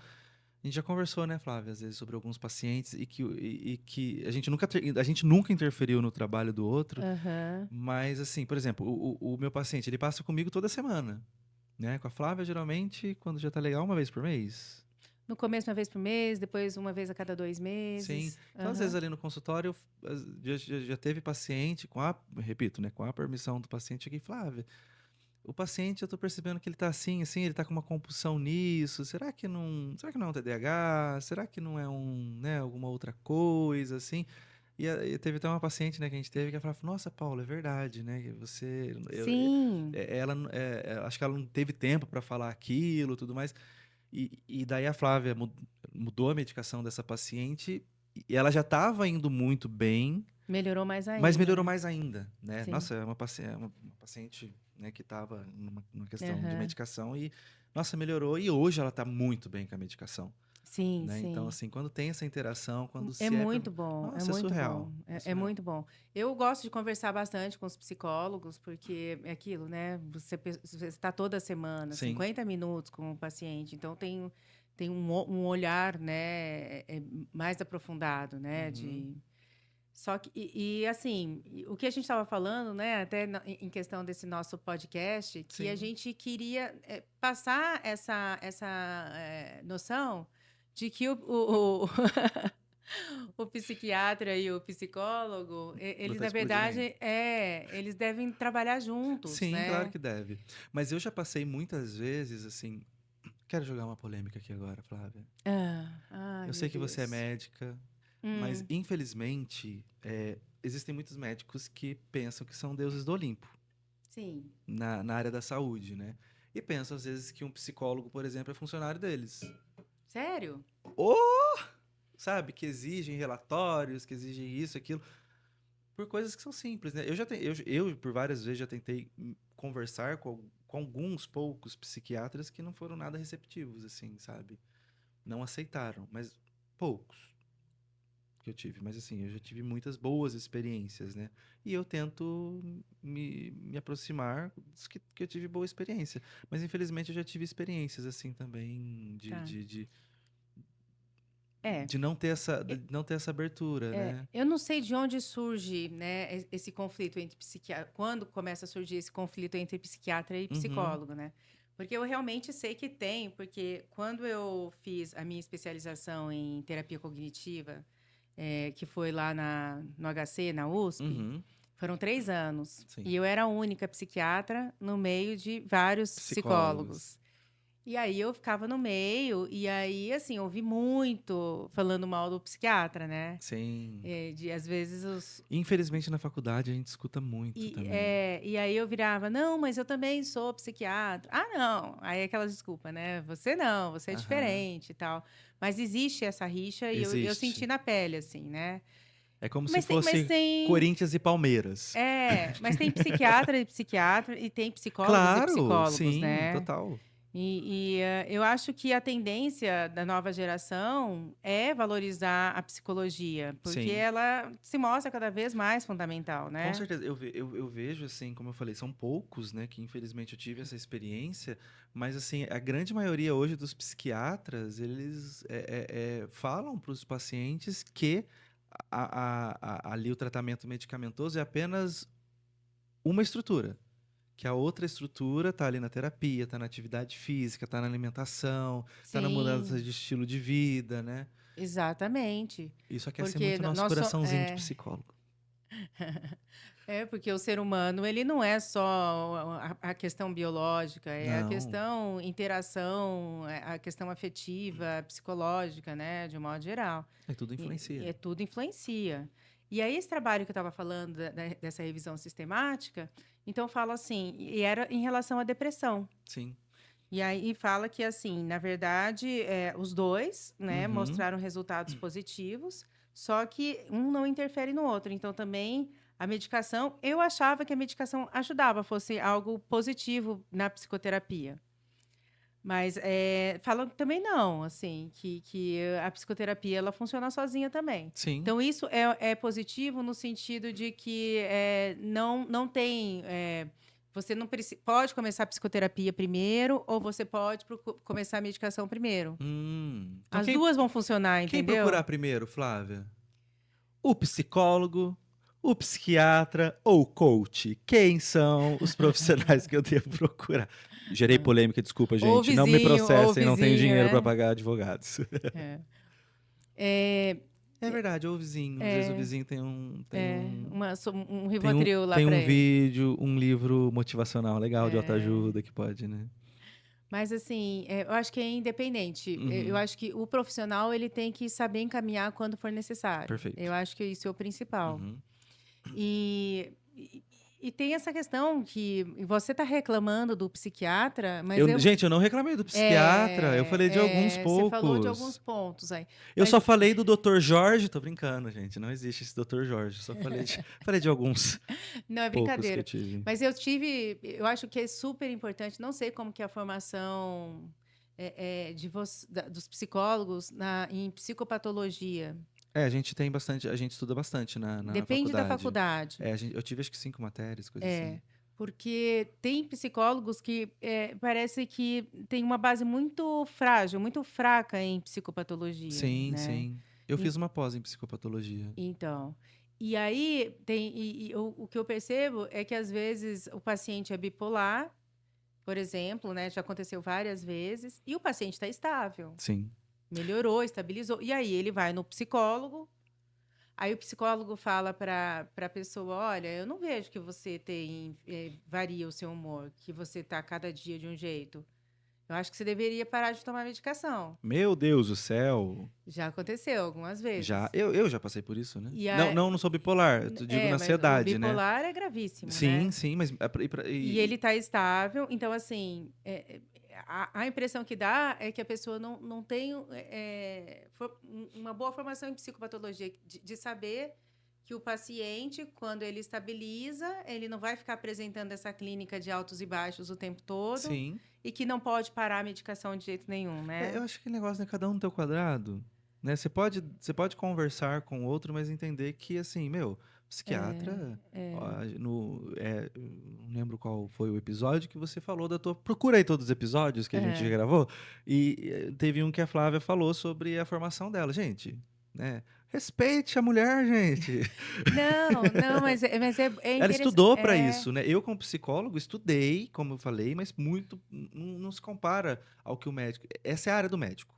Speaker 2: A gente já conversou, né, Flávia, às vezes sobre alguns pacientes e que a gente nunca interferiu no trabalho do outro.
Speaker 1: Aham.
Speaker 2: Mas, assim, por exemplo, o meu paciente, ele passa comigo toda semana, né? Com a Flávia, geralmente, quando já tá legal, uma vez por mês.
Speaker 1: No começo, uma vez por mês, depois uma vez a cada 2
Speaker 2: Sim.
Speaker 1: meses.
Speaker 2: Então, às vezes,
Speaker 1: Aham.
Speaker 2: ali no consultório, já teve paciente, repito, né? Com a permissão do paciente aqui, Flávia, o paciente, eu tô percebendo que ele tá assim, ele tá com uma compulsão nisso. Será que não é um TDAH? Será que não é né, alguma outra coisa, assim? E teve até uma paciente, né, que a gente teve que ela falava, nossa, Paula, é verdade, né? Que você,
Speaker 1: Sim,
Speaker 2: acho que ela não teve tempo para falar aquilo, tudo mais. E daí a Flávia mudou a medicação dessa paciente e ela já estava indo muito bem,
Speaker 1: melhorou mais
Speaker 2: mas
Speaker 1: ainda,
Speaker 2: melhorou
Speaker 1: né?
Speaker 2: mais ainda, né?
Speaker 1: Sim.
Speaker 2: Nossa, é uma paciente, né, que estava numa questão de
Speaker 1: Aham.
Speaker 2: medicação e, nossa, melhorou e hoje ela está muito bem com a medicação,
Speaker 1: Sim,
Speaker 2: né? Então,
Speaker 1: sim.
Speaker 2: assim, quando tem essa interação, quando
Speaker 1: É
Speaker 2: se é pra...
Speaker 1: muito bom, é
Speaker 2: Nossa, é
Speaker 1: muito
Speaker 2: surreal.
Speaker 1: bom,
Speaker 2: É
Speaker 1: é
Speaker 2: surreal.
Speaker 1: muito bom. Eu gosto de conversar bastante com os psicólogos, porque é aquilo, né? Você está toda semana,
Speaker 2: Sim.
Speaker 1: 50 minutos com o paciente, então tem um olhar, né, mais aprofundado, né?
Speaker 2: Uhum.
Speaker 1: Só que, assim, o que a gente estava falando, né, até em questão desse nosso podcast, que a
Speaker 2: Sim.
Speaker 1: gente queria passar essa noção de que o psiquiatra e o psicólogo, eles, na
Speaker 2: Botar isso por direito.
Speaker 1: verdade, eles devem trabalhar juntos,
Speaker 2: Sim, claro
Speaker 1: né?
Speaker 2: que deve. Mas eu já passei muitas vezes, assim. Quero jogar uma polêmica aqui agora, Flávia.
Speaker 1: Ai,
Speaker 2: Eu
Speaker 1: meu
Speaker 2: sei que você é
Speaker 1: Deus.
Speaker 2: médica, mas
Speaker 1: Hum,
Speaker 2: infelizmente existem muitos médicos que pensam que são deuses do Olimpo
Speaker 1: sim.
Speaker 2: na área da saúde, né? E pensam às vezes que um psicólogo, por exemplo, é funcionário deles.
Speaker 1: Sério?
Speaker 2: Ou, sabe, que exigem relatórios, que exigem isso, aquilo, por coisas que são simples, né? Eu por várias vezes já tentei conversar com alguns poucos psiquiatras que não foram nada receptivos, assim, sabe? Não aceitaram, mas poucos que eu tive. Mas assim, eu já tive muitas boas experiências, né? E eu tento me aproximar dos que eu tive boa experiência. Mas infelizmente eu já tive experiências assim também
Speaker 1: Tá. É.
Speaker 2: de não ter essa abertura, né?
Speaker 1: Eu não sei de onde surge, né, esse conflito entre psiquiatra, quando começa a surgir esse conflito entre psiquiatra e
Speaker 2: Uhum,
Speaker 1: psicólogo, né? Porque eu realmente sei que tem, porque quando eu fiz a minha especialização em terapia cognitiva, que foi lá no HC, na USP,
Speaker 2: uhum,
Speaker 1: foram 3 anos.
Speaker 2: sim.
Speaker 1: E eu era a única psiquiatra no meio de vários
Speaker 2: Psicólogos.
Speaker 1: psicólogos. E aí eu ficava no meio, e aí, assim, eu ouvi muito falando mal do psiquiatra, né?
Speaker 2: Sim.
Speaker 1: Às vezes os.
Speaker 2: Infelizmente na faculdade a gente escuta muito também.
Speaker 1: E aí eu virava, não, mas eu também sou psiquiatra. Ah, não. Aí aquela desculpa, né? Você não, você é
Speaker 2: Aham.
Speaker 1: diferente e tal. Mas existe essa rixa e eu senti
Speaker 2: Existe.
Speaker 1: na pele, assim, né?
Speaker 2: É como se
Speaker 1: Mas
Speaker 2: fosse
Speaker 1: tem.
Speaker 2: Corinthians e Palmeiras.
Speaker 1: Mas tem psiquiatra e psiquiatra, e tem psicólogos e
Speaker 2: Claro,
Speaker 1: psicólogos,
Speaker 2: sim,
Speaker 1: né?
Speaker 2: total.
Speaker 1: Eu acho que a tendência da nova geração é valorizar a psicologia, porque
Speaker 2: Sim.
Speaker 1: ela se mostra cada vez mais fundamental,
Speaker 2: Com
Speaker 1: né?
Speaker 2: certeza, eu vejo, assim, como eu falei, são poucos, né, que infelizmente eu tive essa experiência, mas, assim, a grande maioria hoje dos psiquiatras, eles falam para os pacientes que ali o tratamento medicamentoso é apenas uma estrutura, que a outra estrutura está ali na terapia, está na atividade física, está na alimentação, está na mudança
Speaker 1: Sim,
Speaker 2: de estilo de vida, né?
Speaker 1: exatamente.
Speaker 2: Isso aquece
Speaker 1: Porque
Speaker 2: muito o nosso
Speaker 1: nós so-
Speaker 2: coraçãozinho de
Speaker 1: é,
Speaker 2: psicólogo.
Speaker 1: porque o ser humano, ele não é só a questão biológica, é a
Speaker 2: Não,
Speaker 1: questão interação, é a questão afetiva, psicológica, né, de um modo geral.
Speaker 2: tudo
Speaker 1: E
Speaker 2: influencia.
Speaker 1: tudo influencia. E aí, esse trabalho que eu estava falando, dessa revisão sistemática, então fala assim, e era em relação à depressão.
Speaker 2: Sim.
Speaker 1: E aí fala que, assim, na verdade, os dois, né,
Speaker 2: Uhum.
Speaker 1: mostraram resultados positivos, só que um não interfere no outro. Então, também, a medicação, eu achava que a medicação ajudava, fosse algo positivo na psicoterapia. Mas falam que também não, assim, que a psicoterapia ela funciona sozinha também.
Speaker 2: Sim.
Speaker 1: Então, isso é positivo no sentido de que não tem. Você não pode começar a psicoterapia primeiro, ou você pode começar a medicação primeiro.
Speaker 2: Então
Speaker 1: As duas vão funcionar,
Speaker 2: quem procurar
Speaker 1: entendeu?
Speaker 2: primeiro, Flávia? O psicólogo, o psiquiatra ou o coach? Quem são os profissionais que eu devo procurar? Gerei polêmica, desculpa, gente. Não me
Speaker 1: Ou o
Speaker 2: processem, não tenho
Speaker 1: vizinho,
Speaker 2: dinheiro para
Speaker 1: né?
Speaker 2: pagar advogados.
Speaker 1: É. É,
Speaker 2: É verdade, ou o vizinho. Às vezes o
Speaker 1: é,
Speaker 2: vizinho
Speaker 1: um
Speaker 2: tem um,
Speaker 1: Rivotril lá
Speaker 2: tem
Speaker 1: para
Speaker 2: um
Speaker 1: ele.
Speaker 2: vídeo, um livro motivacional legal de
Speaker 1: É.
Speaker 2: autoajuda que pode, né?
Speaker 1: Mas assim, eu acho que é independente. Eu
Speaker 2: Uhum,
Speaker 1: acho que o profissional ele tem que saber encaminhar quando for necessário. Eu
Speaker 2: perfeito.
Speaker 1: acho que isso é o principal.
Speaker 2: Uhum.
Speaker 1: E, e, e tem essa questão que você está reclamando do psiquiatra, mas
Speaker 2: Gente, eu não reclamei do psiquiatra, eu falei de alguns
Speaker 1: você falou de alguns
Speaker 2: poucos.
Speaker 1: pontos aí.
Speaker 2: Eu só
Speaker 1: Mas
Speaker 2: falei do Dr. Jorge, tô brincando, gente. Não existe esse Dr. Jorge. Só falei de alguns
Speaker 1: não é
Speaker 2: poucos que eu
Speaker 1: brincadeira.
Speaker 2: tive.
Speaker 1: Mas eu acho que é super importante. Não sei como que é a formação dos psicólogos em psicopatologia.
Speaker 2: A gente tem bastante, a gente estuda bastante na
Speaker 1: Depende da
Speaker 2: faculdade.
Speaker 1: faculdade.
Speaker 2: Eu tive acho que 5 matérias, coisa assim.
Speaker 1: É, porque tem psicólogos que parece que tem uma base muito frágil, muito fraca em psicopatologia,
Speaker 2: Sim,
Speaker 1: né?
Speaker 2: sim. Eu
Speaker 1: En-
Speaker 2: fiz uma pós em psicopatologia.
Speaker 1: Então. E aí, o que eu percebo é que, às vezes, o paciente é bipolar, por exemplo, né? Já aconteceu várias vezes, e o paciente está estável,
Speaker 2: Sim.
Speaker 1: melhorou, estabilizou. E aí ele vai no psicólogo, aí o psicólogo fala para a pessoa: olha, eu não vejo que você varia o seu humor, que você está cada dia de um jeito. Eu acho que você deveria parar de tomar medicação.
Speaker 2: Meu Deus do céu.
Speaker 1: Já aconteceu algumas
Speaker 2: Já,
Speaker 1: vezes.
Speaker 2: eu já passei por isso, né?
Speaker 1: E
Speaker 2: Não,
Speaker 1: a,
Speaker 2: não sou bipolar, eu digo na
Speaker 1: mas o
Speaker 2: ansiedade, né?
Speaker 1: bipolar é gravíssimo,
Speaker 2: Sim,
Speaker 1: né?
Speaker 2: sim, mas
Speaker 1: E ele está estável, então, assim, a impressão que dá é que a pessoa não tem uma boa formação em psicopatologia, de saber que o paciente, quando ele estabiliza, ele não vai ficar apresentando essa clínica de altos e baixos o tempo todo
Speaker 2: sim.
Speaker 1: e que não pode parar a medicação de jeito nenhum,
Speaker 2: Eu
Speaker 1: né?
Speaker 2: acho que o negócio é cada um no teu quadrado, né? Você pode conversar com o outro, mas entender que, assim, meu, psiquiatra, ó, eu não lembro qual foi o episódio que você falou da tua... Procura aí todos os episódios que a gente já
Speaker 1: É.
Speaker 2: gravou, e teve um que a Flávia falou sobre a formação dela. Gente, né? Respeite a mulher, gente.
Speaker 1: Não, é
Speaker 2: Ela
Speaker 1: interessante.
Speaker 2: estudou para isso, né? Eu, como psicólogo, estudei, como eu falei, mas muito não se compara ao que o médico. Essa é a área do médico.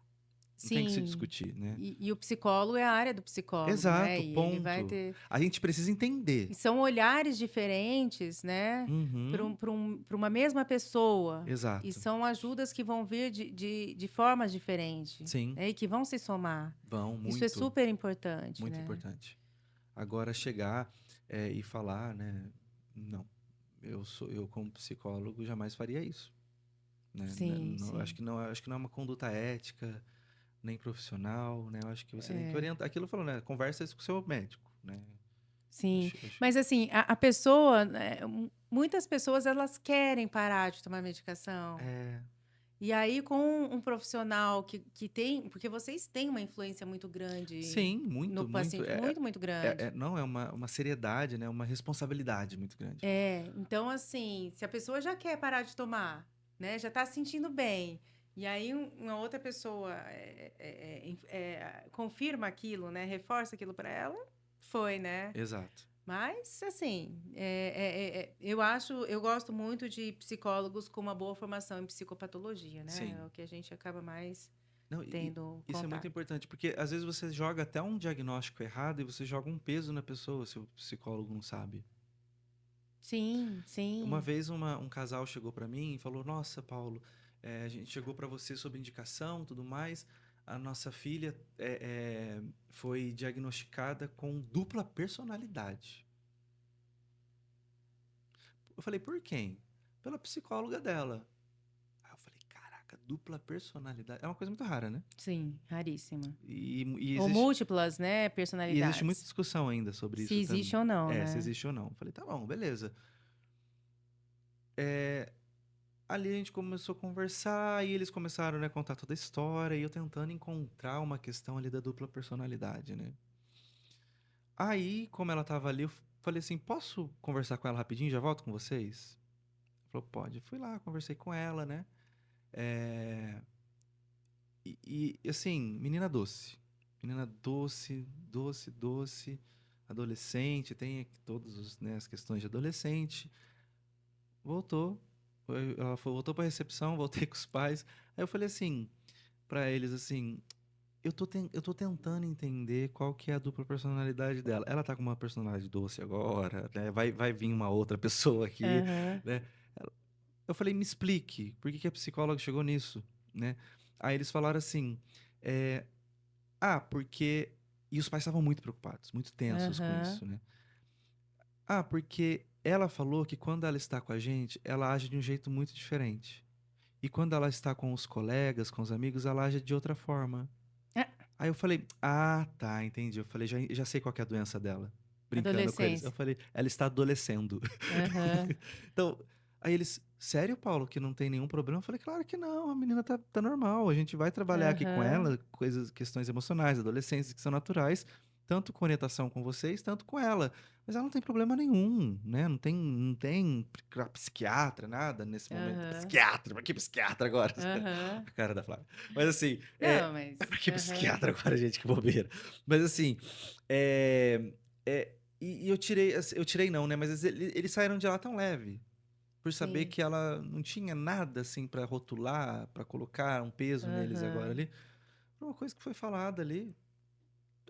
Speaker 2: Não tem que se
Speaker 1: Sim.
Speaker 2: discutir, né?
Speaker 1: E o psicólogo é a área do psicólogo, né?
Speaker 2: Exato,
Speaker 1: E ele vai
Speaker 2: ponto.
Speaker 1: ter.
Speaker 2: A gente precisa entender.
Speaker 1: E são olhares diferentes, né?
Speaker 2: Uhum,
Speaker 1: Para uma mesma pessoa. E
Speaker 2: exato.
Speaker 1: são ajudas que vão vir de formas diferentes,
Speaker 2: Sim,
Speaker 1: né? E que vão se somar.
Speaker 2: vão,
Speaker 1: Isso é
Speaker 2: muito,
Speaker 1: super importante,
Speaker 2: muito
Speaker 1: né?
Speaker 2: importante. Agora chegar e falar, né? Não, eu como psicólogo jamais faria isso, né?
Speaker 1: Sim,
Speaker 2: Acho
Speaker 1: sim.
Speaker 2: que não, acho que não é uma conduta ética, nem profissional, né? Eu acho que você tem que orientar. Aquilo falou, né? Conversa isso com o seu médico, né?
Speaker 1: Sim.
Speaker 2: Acho.
Speaker 1: Mas assim, a pessoa, né, muitas pessoas elas querem parar de tomar medicação.
Speaker 2: É,
Speaker 1: E aí, com um profissional que tem, porque vocês têm uma influência muito grande
Speaker 2: sim,
Speaker 1: no
Speaker 2: muito, muito.
Speaker 1: paciente, muito, muito grande.
Speaker 2: Não, é uma seriedade, né? Uma responsabilidade muito grande.
Speaker 1: Então, assim, se a pessoa já quer parar de tomar, né, já está se sentindo bem, e aí uma outra pessoa confirma aquilo, né, reforça aquilo para ela, foi, né?
Speaker 2: Exato.
Speaker 1: Mas, assim, eu gosto muito de psicólogos com uma boa formação em psicopatologia, né? É
Speaker 2: Sim.
Speaker 1: o que a gente acaba mais
Speaker 2: Não,
Speaker 1: tendo
Speaker 2: isso é muito
Speaker 1: contato.
Speaker 2: importante, porque às vezes você joga até um diagnóstico errado e você joga um peso na pessoa se o psicólogo não sabe.
Speaker 1: Sim,
Speaker 2: Uma
Speaker 1: sim.
Speaker 2: vez um casal chegou para mim e falou: Nossa, Paulo, a gente chegou para você sob indicação, tudo mais. A nossa filha foi diagnosticada com dupla personalidade. Eu falei: Por quem? Pela psicóloga dela. Aí eu falei: Caraca, dupla personalidade. É uma coisa muito rara, né?
Speaker 1: Sim, raríssima.
Speaker 2: E
Speaker 1: Ou
Speaker 2: existe,
Speaker 1: múltiplas, né,
Speaker 2: e existe muita
Speaker 1: personalidades.
Speaker 2: discussão ainda sobre
Speaker 1: Se
Speaker 2: isso também.
Speaker 1: existe ou não,
Speaker 2: Se
Speaker 1: né?
Speaker 2: existe ou não. Eu falei: Tá bom, beleza. Ali a gente começou a conversar e eles começaram, né, a contar toda a história e eu tentando encontrar uma questão ali da dupla personalidade, né? Aí, como ela tava ali, eu falei assim: Posso conversar com ela rapidinho? Já volto com vocês? Ela falou: Pode. Fui lá, conversei com ela, né? É, assim, menina doce. Menina doce, doce, doce. Adolescente, tem aqui todas as questões de adolescente. Voltou. Voltou pra recepção, voltei com os pais. Aí eu falei assim pra eles assim: eu tô tentando entender qual que é a dupla personalidade dela. Ela tá com uma personalidade doce agora, né? Vai vir uma outra pessoa aqui,
Speaker 1: Aham,
Speaker 2: né? Eu falei: Me explique, por que que a psicóloga chegou nisso, né? Aí eles falaram assim: é, porque... E os pais estavam muito preocupados, muito tensos com
Speaker 1: aham,
Speaker 2: isso, né? Porque ela falou que quando ela está com a gente, ela age de um jeito muito diferente. E quando ela está com os colegas, com os amigos, ela age de outra forma.
Speaker 1: Ah,
Speaker 2: Aí eu falei: Tá, entendi. Eu falei: Já sei qual que é a doença dela. Brincando com eles. Eu
Speaker 1: adolescência.
Speaker 2: falei: Ela está adolescendo.
Speaker 1: Aham,
Speaker 2: Então, aí eles: Sério, Paulo, que não tem nenhum problema? Eu falei: Claro que não, a menina tá normal. A gente vai trabalhar aqui com
Speaker 1: aham,
Speaker 2: ela, questões emocionais, adolescentes que são naturais, tanto com orientação com vocês, tanto com ela. Mas ela não tem problema nenhum, né? Não tem psiquiatra, nada nesse momento.
Speaker 1: aham,
Speaker 2: Psiquiatra, pra que psiquiatra agora?
Speaker 1: aham.
Speaker 2: A cara da Flávia. Mas assim,
Speaker 1: Não, mas.
Speaker 2: pra que
Speaker 1: Aham.
Speaker 2: psiquiatra agora, gente? Que bobeira. Mas assim, é, E eu tirei, assim, eu tirei não, né? Mas eles saíram de lá tão leve. Por saber
Speaker 1: Sim.
Speaker 2: que ela não tinha nada, assim, pra rotular, pra colocar um peso neles agora
Speaker 1: Aham.
Speaker 2: ali. Foi uma coisa que foi falada ali.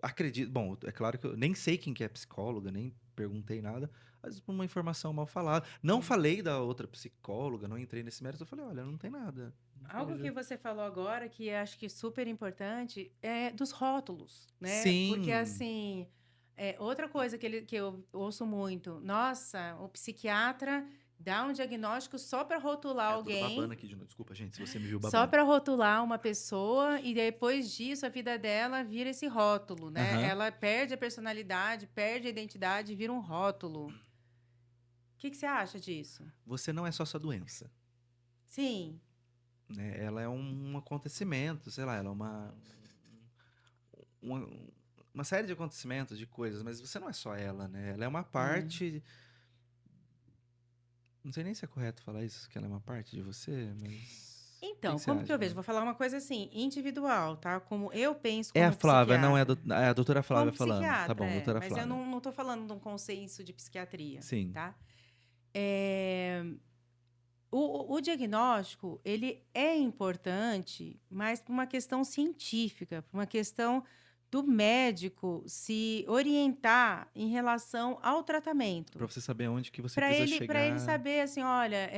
Speaker 2: Acredito. Bom, é claro que eu nem sei quem que é psicóloga, nem perguntei nada. Mas uma informação mal falada. Não
Speaker 1: Sim.
Speaker 2: falei da outra psicóloga, não entrei nesse mérito. Eu falei, olha, não tem nada. Não
Speaker 1: Algo que
Speaker 2: vejo.
Speaker 1: você falou agora, que eu acho que é super importante, é dos rótulos, né? Porque,
Speaker 2: Sim.
Speaker 1: assim, outra coisa que eu ouço muito, nossa, o psiquiatra dá um diagnóstico só para rotular
Speaker 2: É, eu tô babando
Speaker 1: alguém,
Speaker 2: aqui de novo. Desculpa, gente, se você me viu
Speaker 1: só
Speaker 2: babando.
Speaker 1: para rotular uma pessoa, e depois disso a vida dela vira esse rótulo, né?
Speaker 2: Aham.
Speaker 1: Ela perde a personalidade, perde a identidade, vira um rótulo. O que que você acha disso?
Speaker 2: Você não é só sua doença,
Speaker 1: Sim,
Speaker 2: né? Ela é um acontecimento, sei lá, ela é uma, uma série de acontecimentos, de coisas, mas você não é só ela, né? Ela é uma
Speaker 1: é.
Speaker 2: parte. Não sei nem se é correto falar isso, que ela é uma parte de você, mas. O que
Speaker 1: Então,
Speaker 2: que você
Speaker 1: como que
Speaker 2: acha,
Speaker 1: eu vejo?
Speaker 2: Flávia?
Speaker 1: Vou falar uma coisa assim, individual, tá? Como eu penso
Speaker 2: É a
Speaker 1: como
Speaker 2: Flávia, não é
Speaker 1: psiquiatra.
Speaker 2: é a doutora
Speaker 1: Como
Speaker 2: Flávia falando. Tá
Speaker 1: psiquiatra,
Speaker 2: bom, doutora
Speaker 1: mas eu
Speaker 2: Flávia.
Speaker 1: não tô falando de um consenso de psiquiatria,
Speaker 2: Sim.
Speaker 1: tá? É, o diagnóstico, ele é importante, mas por uma questão científica, por uma questão do médico se orientar em relação ao tratamento.
Speaker 2: Pra você saber aonde que você
Speaker 1: Para
Speaker 2: precisa
Speaker 1: ele
Speaker 2: chegar.
Speaker 1: saber, assim, olha,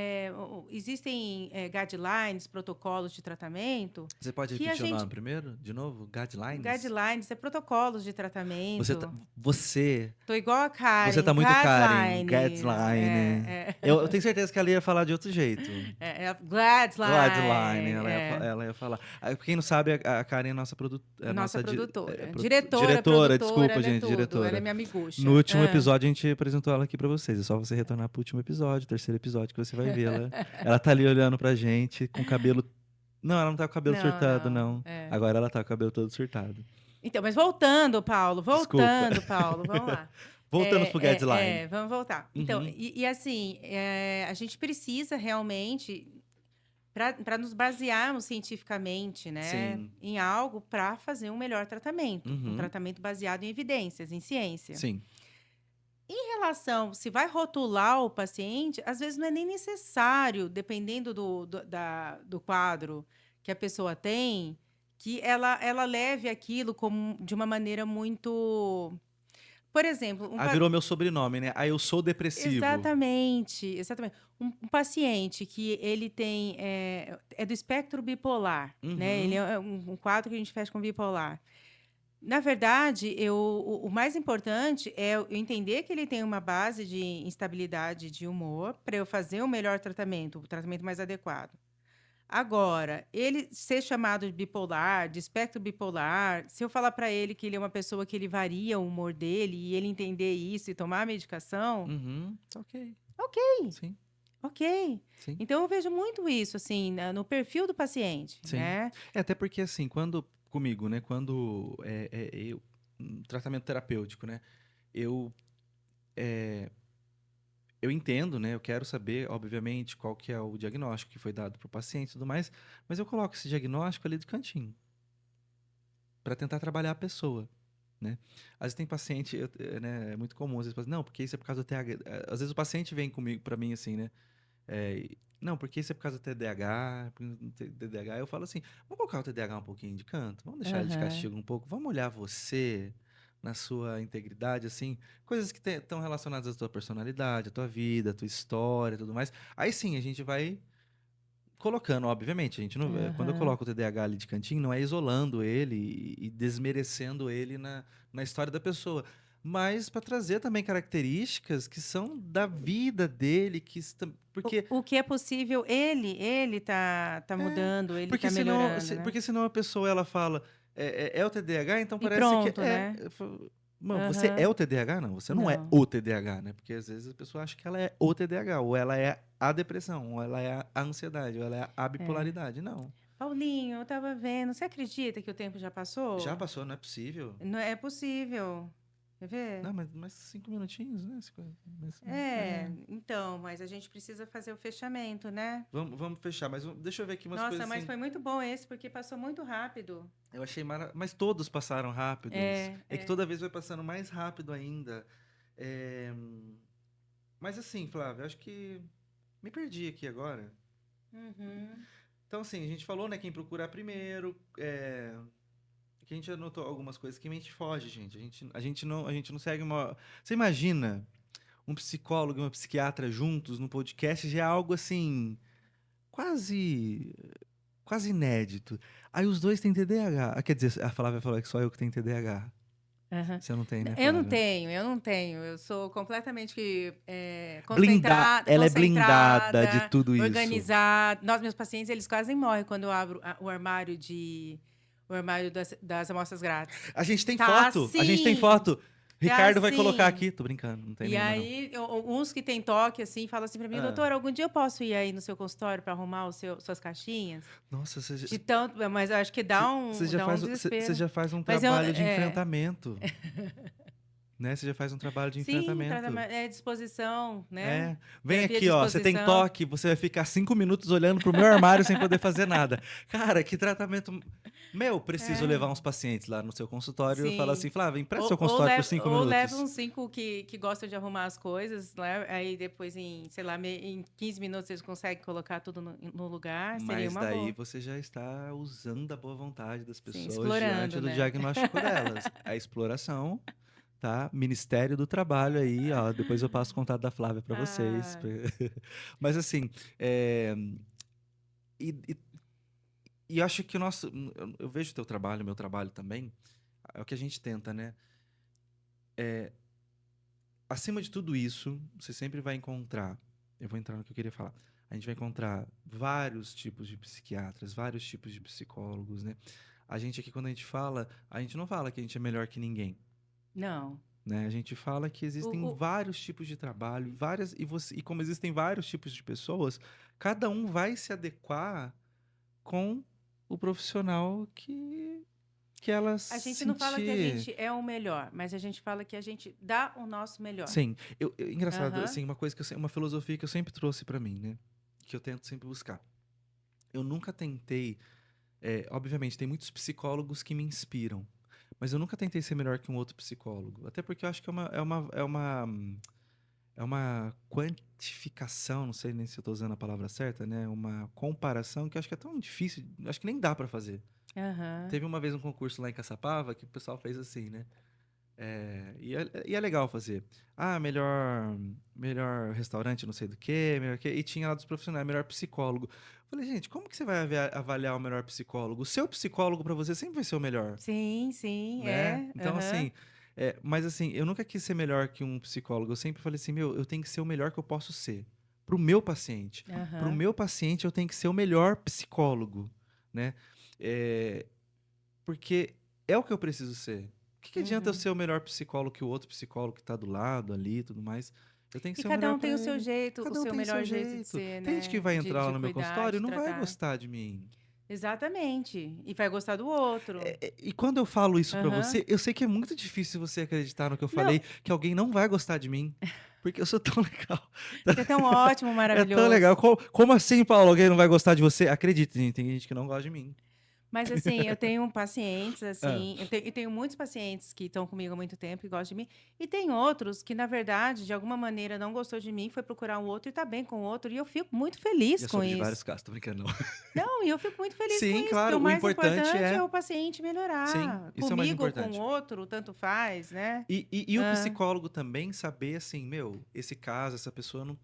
Speaker 1: existem guidelines, protocolos de tratamento
Speaker 2: Você pode
Speaker 1: que a
Speaker 2: repetir o nome
Speaker 1: gente.
Speaker 2: primeiro? De novo? Guidelines?
Speaker 1: Guidelines, protocolos de
Speaker 2: Você tá,
Speaker 1: tratamento.
Speaker 2: você,
Speaker 1: Tô igual a
Speaker 2: você
Speaker 1: Karen,
Speaker 2: tá muito Karen.
Speaker 1: guideline.
Speaker 2: Guideline. Eu tenho certeza que ela ia falar de outro jeito. Gladline,
Speaker 1: Guideline.
Speaker 2: ela ia falar. Ah, pra quem não sabe, a Karen é nossa,
Speaker 1: Nossa produtora. Diretora,
Speaker 2: diretora,
Speaker 1: produtora,
Speaker 2: desculpa,
Speaker 1: ela é
Speaker 2: gente,
Speaker 1: tudo. Ela é
Speaker 2: diretora.
Speaker 1: minha
Speaker 2: No
Speaker 1: amigucha.
Speaker 2: último episódio, a gente apresentou ela aqui pra vocês. É só você retornar pro último episódio, terceiro episódio, que você vai ver ela. Ela tá ali olhando pra gente, com o cabelo. Não, ela não tá com o cabelo
Speaker 1: Não,
Speaker 2: surtado,
Speaker 1: não.
Speaker 2: não. Agora ela tá com o cabelo todo surtado.
Speaker 1: Então, mas
Speaker 2: Desculpa.
Speaker 1: voltando, Paulo, vamos lá.
Speaker 2: Voltamos pro guideline.
Speaker 1: Vamos voltar. Então,
Speaker 2: Uhum.
Speaker 1: e assim, a gente precisa realmente, para nos basearmos cientificamente, né,
Speaker 2: Sim.
Speaker 1: em algo para fazer um melhor tratamento, um
Speaker 2: Uhum.
Speaker 1: tratamento baseado em evidências, em ciência.
Speaker 2: Sim.
Speaker 1: Em relação, se vai rotular o paciente, às vezes não é nem necessário, dependendo do quadro que a pessoa tem, que ela leve aquilo como de uma maneira muito. Por exemplo,
Speaker 2: Ah, virou meu sobrenome, né? Ah, eu sou depressivo.
Speaker 1: exatamente, exatamente. Um paciente que ele tem é do espectro bipolar, né? Ele
Speaker 2: Uhum.
Speaker 1: é um quadro que a gente fecha com bipolar. Na verdade, o mais importante é eu entender que ele tem uma base de instabilidade de humor para eu fazer o melhor tratamento, o tratamento mais adequado. Agora, ele ser chamado de bipolar, de espectro bipolar, se eu falar para ele que ele é uma pessoa que ele varia o humor dele e ele entender isso e tomar a medicação,
Speaker 2: Uhum. Ok.
Speaker 1: ok,
Speaker 2: Sim.
Speaker 1: ok.
Speaker 2: Sim.
Speaker 1: Então eu vejo muito isso assim no perfil do paciente,
Speaker 2: Sim.
Speaker 1: né?
Speaker 2: É até porque assim, quando comigo, né? Quando eu tratamento terapêutico, né? Eu é, eu entendo, né? Eu quero saber, obviamente, qual que é o diagnóstico que foi dado para o paciente e tudo mais, mas eu coloco esse diagnóstico ali do cantinho para tentar trabalhar a pessoa. Né? Às vezes tem paciente, né, é muito comum, às vezes, não, porque isso é por causa do TH. Às vezes o paciente vem comigo, para mim, assim, né? Não, porque isso é por causa do TDAH, TDAH. Eu falo assim, vamos colocar o TDAH um pouquinho de canto, vamos deixar ele de
Speaker 1: Aham.
Speaker 2: castigo um pouco, vamos olhar você na sua integridade, assim, coisas que estão relacionadas à tua personalidade, à tua vida, à tua história, e tudo mais. Aí sim, a gente vai colocando, obviamente, a gente não, quando eu
Speaker 1: Aham.
Speaker 2: coloco o TDAH ali de cantinho, não é isolando ele e desmerecendo ele na história da pessoa, mas para trazer também características que são da vida dele, porque
Speaker 1: O que é possível, ele tá
Speaker 2: é,
Speaker 1: mudando, ele
Speaker 2: porque
Speaker 1: tá
Speaker 2: senão,
Speaker 1: melhorando, né?
Speaker 2: porque senão a pessoa ela fala é o TDAH, então
Speaker 1: E
Speaker 2: parece que
Speaker 1: pronto, né?
Speaker 2: eu falo, mano, você é
Speaker 1: Aham.
Speaker 2: o TDAH? Não, você não é
Speaker 1: Não.
Speaker 2: o TDAH, né? Porque às vezes a pessoa acha que ela é o TDAH, ou ela é a depressão, ou ela é a ansiedade, ou ela é a
Speaker 1: É.
Speaker 2: bipolaridade. Não.
Speaker 1: Paulinho, eu tava vendo. Você acredita que o tempo já
Speaker 2: Já
Speaker 1: passou?
Speaker 2: passou, não é possível.
Speaker 1: Não é possível. Quer ver?
Speaker 2: Não, mas 5 minutinhos, né?
Speaker 1: Então, mas a gente precisa fazer o fechamento, né?
Speaker 2: Vamos fechar, mas deixa eu ver aqui umas
Speaker 1: Nossa,
Speaker 2: coisas
Speaker 1: mas
Speaker 2: assim.
Speaker 1: foi muito bom esse, porque passou muito rápido.
Speaker 2: Eu achei maravilhoso. Mas todos passaram rápidos.
Speaker 1: É,
Speaker 2: É que
Speaker 1: é.
Speaker 2: toda vez vai passando mais rápido ainda. É, mas assim, Flávia, acho que me perdi aqui agora.
Speaker 1: Uhum.
Speaker 2: Então, assim, a gente falou, né, quem procurar primeiro, que a gente anotou algumas coisas que a gente foge, gente. A gente não segue uma. Você imagina um psicólogo e uma psiquiatra juntos no podcast já é algo assim, quase, quase inédito. Aí os dois têm TDAH. Ah, quer dizer, a Flávia falou que só eu que tenho TDAH.
Speaker 1: Aham.
Speaker 2: Você não tem, né,
Speaker 1: Eu não
Speaker 2: Flávia?
Speaker 1: tenho, eu não tenho. Eu sou completamente
Speaker 2: Ela é blindada de
Speaker 1: concentrada,
Speaker 2: tudo isso.
Speaker 1: organizada. Meus pacientes, eles quase morrem quando eu abro o armário das amostras grátis.
Speaker 2: A gente tem
Speaker 1: Tá
Speaker 2: foto, a gente tem
Speaker 1: assim,
Speaker 2: foto.
Speaker 1: tá
Speaker 2: Ricardo vai colocar
Speaker 1: assim.
Speaker 2: aqui. Tô brincando, não tem
Speaker 1: E
Speaker 2: nenhuma, não.
Speaker 1: aí, uns que têm toque, assim, falam assim pra mim,
Speaker 2: Ah,
Speaker 1: doutor, algum dia eu posso ir aí no seu consultório para arrumar suas caixinhas?
Speaker 2: nossa, você já,
Speaker 1: De tanto, mas eu acho que
Speaker 2: você
Speaker 1: dá um
Speaker 2: você
Speaker 1: desespero.
Speaker 2: já faz um
Speaker 1: Mas
Speaker 2: trabalho de enfrentamento, né? Você já faz um trabalho de
Speaker 1: sim,
Speaker 2: enfrentamento.
Speaker 1: tratamento, disposição, né?
Speaker 2: É, vem
Speaker 1: Terapia de
Speaker 2: aqui, ó. Você tem
Speaker 1: exposição.
Speaker 2: toque, você vai ficar 5 minutos olhando pro meu armário sem poder fazer nada. Cara, que tratamento. Meu, preciso
Speaker 1: É,
Speaker 2: levar uns pacientes lá no seu consultório e falar assim,
Speaker 1: sim.
Speaker 2: Flávia, empresta seu consultório por cinco
Speaker 1: Ou leva
Speaker 2: minutos.
Speaker 1: uns 5 que gostam de arrumar as coisas, né? Aí depois, sei lá, em 15 minutos eles conseguem colocar tudo no lugar. Seria
Speaker 2: Mas
Speaker 1: uma
Speaker 2: daí
Speaker 1: boa.
Speaker 2: você já está usando a boa vontade das
Speaker 1: Sim,
Speaker 2: pessoas diante
Speaker 1: explorando,
Speaker 2: do
Speaker 1: né?
Speaker 2: diagnóstico delas. A exploração, tá? Ministério do Trabalho aí, ó. Depois eu passo o contato da Flávia para vocês.
Speaker 1: Ah,
Speaker 2: Mas assim, é, e, e, e acho que o nosso. Eu vejo o teu trabalho, o meu trabalho também. É o que a gente tenta, né? Acima de tudo isso, você sempre vai encontrar. Eu vou entrar no que eu queria falar. A gente vai encontrar vários tipos de psiquiatras, vários tipos de psicólogos, né? A gente aqui, quando a gente fala, a gente não fala que a gente é melhor que ninguém,
Speaker 1: não.
Speaker 2: né? A gente fala que
Speaker 1: O,
Speaker 2: existem
Speaker 1: o-
Speaker 2: vários tipos de trabalho, e como existem vários tipos de pessoas, cada um vai se adequar com o profissional que ela
Speaker 1: a gente não fala que a
Speaker 2: sentir.
Speaker 1: gente é o melhor, mas a gente fala que a gente dá o nosso melhor.
Speaker 2: Sim, engraçado,
Speaker 1: Aham.
Speaker 2: assim, uma coisa uma filosofia que eu sempre trouxe pra mim, né? Que eu tento sempre buscar. Eu nunca tentei, obviamente, tem muitos psicólogos que me inspiram, mas eu nunca tentei ser melhor que um outro psicólogo. Até porque eu acho que é uma quantificação, não sei nem se eu tô usando a palavra certa, né? Uma comparação que eu acho que é tão difícil, acho que nem dá pra fazer.
Speaker 1: Aham.
Speaker 2: Teve uma vez um concurso lá em Caçapava que o pessoal fez assim, né? E é legal fazer. Ah, melhor restaurante, não sei do que, melhor que. E tinha lá dos profissionais, melhor psicólogo. Falei, gente, como que você vai avaliar o melhor psicólogo? O seu psicólogo pra você sempre vai ser o melhor,
Speaker 1: Sim, sim,
Speaker 2: né?
Speaker 1: é.
Speaker 2: Então,
Speaker 1: Aham.
Speaker 2: assim, mas assim, eu nunca quis ser melhor que um psicólogo. Eu sempre falei assim, meu, eu tenho que ser o melhor que eu posso ser. Pro meu paciente. Pro
Speaker 1: Aham.
Speaker 2: meu paciente, eu tenho que ser o melhor psicólogo, né? É, porque é o que eu preciso ser. O que adianta eu
Speaker 1: Uhum.
Speaker 2: ser o melhor psicólogo que o outro psicólogo que tá do lado ali e tudo mais? Eu tenho que
Speaker 1: E
Speaker 2: ser o
Speaker 1: cada
Speaker 2: melhor
Speaker 1: um
Speaker 2: para
Speaker 1: tem o seu
Speaker 2: ele.
Speaker 1: jeito, o
Speaker 2: Cada um
Speaker 1: seu
Speaker 2: tem seu
Speaker 1: melhor jeito de
Speaker 2: jeito.
Speaker 1: ser,
Speaker 2: Tem gente que
Speaker 1: né?
Speaker 2: vai entrar lá
Speaker 1: De
Speaker 2: no meu
Speaker 1: cuidar,
Speaker 2: consultório e
Speaker 1: de
Speaker 2: não vai
Speaker 1: tratar.
Speaker 2: gostar de mim.
Speaker 1: Exatamente. E vai gostar do outro.
Speaker 2: E quando eu falo isso pra
Speaker 1: Aham.
Speaker 2: você, eu sei que é muito difícil você acreditar no que eu
Speaker 1: Não,
Speaker 2: falei, que alguém não vai gostar de mim. Porque eu sou tão legal.
Speaker 1: você é tão ótimo,
Speaker 2: É tão legal.
Speaker 1: maravilhoso.
Speaker 2: Como assim, Paulo? Alguém não vai gostar de você? Acredite, gente, tem gente que não gosta de mim.
Speaker 1: Mas assim, eu tenho pacientes,
Speaker 2: Ah,
Speaker 1: assim, eu tenho muitos pacientes que estão comigo há muito tempo e gostam de mim, e tem outros que, na verdade, de alguma maneira não gostou de mim, foi procurar um outro e tá bem com o outro, e eu fico muito feliz
Speaker 2: já
Speaker 1: com
Speaker 2: soube de vários
Speaker 1: isso.
Speaker 2: casos, tô brincando, não.
Speaker 1: Não, e eu fico muito feliz com
Speaker 2: Sim,
Speaker 1: isso, porque o
Speaker 2: claro, o
Speaker 1: mais
Speaker 2: importante
Speaker 1: importante é
Speaker 2: é.
Speaker 1: o paciente
Speaker 2: Sim,
Speaker 1: melhorar.
Speaker 2: isso é o mais
Speaker 1: Comigo ou com o
Speaker 2: importante.
Speaker 1: outro, tanto faz, né?
Speaker 2: E o
Speaker 1: Ah,
Speaker 2: psicólogo também saber assim, meu, esse caso, essa pessoa não.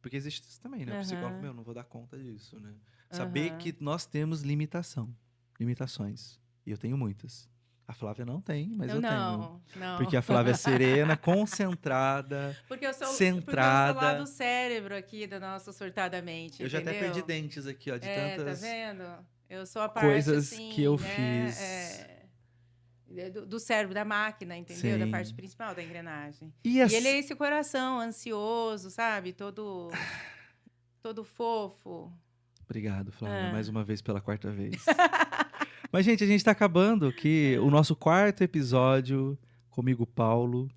Speaker 2: Porque existe isso também, né? O psicólogo,
Speaker 1: aham,
Speaker 2: meu, não vou dar conta disso, né? Saber
Speaker 1: aham.
Speaker 2: que nós temos limitações. E eu tenho muitas. A Flávia não tem, mas
Speaker 1: Eu
Speaker 2: eu tenho.
Speaker 1: não, não.
Speaker 2: Porque a Flávia é serena, concentrada,
Speaker 1: Porque eu sou lá do
Speaker 2: centrada.
Speaker 1: cérebro aqui do nosso surtadamente,
Speaker 2: Eu já até perdi
Speaker 1: entendeu?
Speaker 2: dentes aqui, ó, de
Speaker 1: É, tá
Speaker 2: tantas
Speaker 1: vendo? Eu sou a parte
Speaker 2: coisas que eu
Speaker 1: assim, né?
Speaker 2: fiz.
Speaker 1: Do cérebro, da máquina, entendeu? Da parte
Speaker 2: Sim.
Speaker 1: principal da engrenagem.
Speaker 2: E
Speaker 1: E ele é
Speaker 2: as...
Speaker 1: esse coração ansioso, sabe? Todo fofo.
Speaker 2: Obrigado, Flávia, mais
Speaker 1: Ah.
Speaker 2: uma vez pela quarta vez. Mas, gente, a gente tá acabando aqui o
Speaker 1: Ah.
Speaker 2: nosso quarto episódio comigo, Paulo,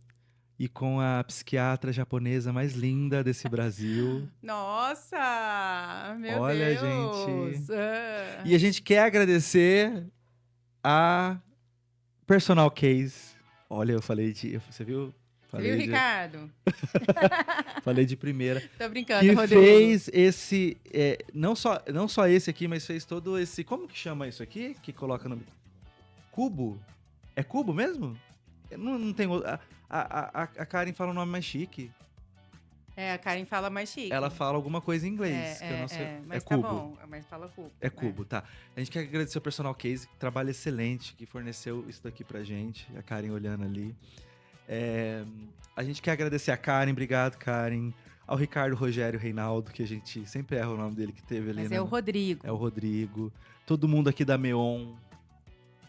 Speaker 2: e com a psiquiatra japonesa mais linda desse Brasil.
Speaker 1: Nossa! Meu
Speaker 2: Olha, gente.
Speaker 1: Deus!
Speaker 2: E a gente quer agradecer a Personal Case. Olha, eu falei de. Você viu?
Speaker 1: Viu, Ricardo?
Speaker 2: Falei de primeira.
Speaker 1: Tô brincando,
Speaker 2: Que
Speaker 1: Rodrigo.
Speaker 2: fez esse... não só esse aqui, mas fez todo esse... Como que chama isso aqui? Que coloca no... Cubo? É cubo mesmo? Não tem... A Karen fala um nome mais chique.
Speaker 1: A Karen fala mais chique.
Speaker 2: Ela fala alguma coisa em inglês, que eu não sei.
Speaker 1: Mas
Speaker 2: cubo.
Speaker 1: tá bom, mas fala cubo.
Speaker 2: É cubo, tá. A gente quer agradecer o Personal Case, que trabalho excelente, que forneceu isso daqui pra gente. A Karen olhando ali. A gente quer agradecer a Karen, obrigado, Karen. Ao Ricardo Rogério Reinaldo, que a gente sempre erra o nome dele, que teve ali.
Speaker 1: Mas é o Rodrigo.
Speaker 2: É o Rodrigo. Todo mundo aqui da Meon.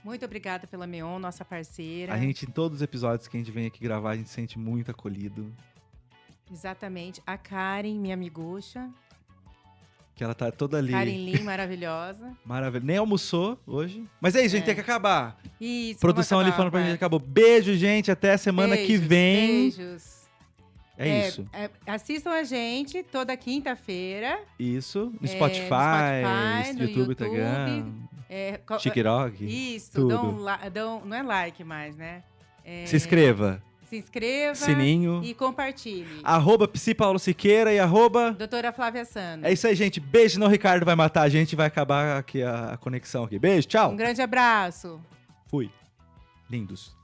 Speaker 1: Muito obrigada pela Meon, nossa parceira.
Speaker 2: A gente, em todos os episódios que a gente vem aqui gravar, a gente se sente muito acolhido.
Speaker 1: Exatamente. A Karen, minha amigucha.
Speaker 2: Que ela tá toda ali.
Speaker 1: Karen Lin, maravilhosa.
Speaker 2: Maravilha. Nem almoçou hoje. Mas é isso, a gente tem que acabar.
Speaker 1: Isso.
Speaker 2: Produção ali falando pra gente, acabou. Beijo, gente. Até semana que vem.
Speaker 1: Beijos.
Speaker 2: Isso.
Speaker 1: Assistam a gente toda quinta-feira.
Speaker 2: Isso. No Spotify,
Speaker 1: no
Speaker 2: YouTube,
Speaker 1: YouTube.
Speaker 2: Instagram. TikTok.
Speaker 1: Isso.
Speaker 2: Tudo.
Speaker 1: Não é like mais, né?
Speaker 2: Se inscreva.
Speaker 1: Se inscreva.
Speaker 2: Sininho.
Speaker 1: E compartilhe.
Speaker 2: @Psi Paulo Siqueira e
Speaker 1: Doutora Flávia Sano.
Speaker 2: É isso aí, gente. Beijo. Não, Ricardo vai matar a gente e vai acabar aqui a conexão aqui. Beijo, tchau.
Speaker 1: Um grande abraço.
Speaker 2: Fui. Lindos.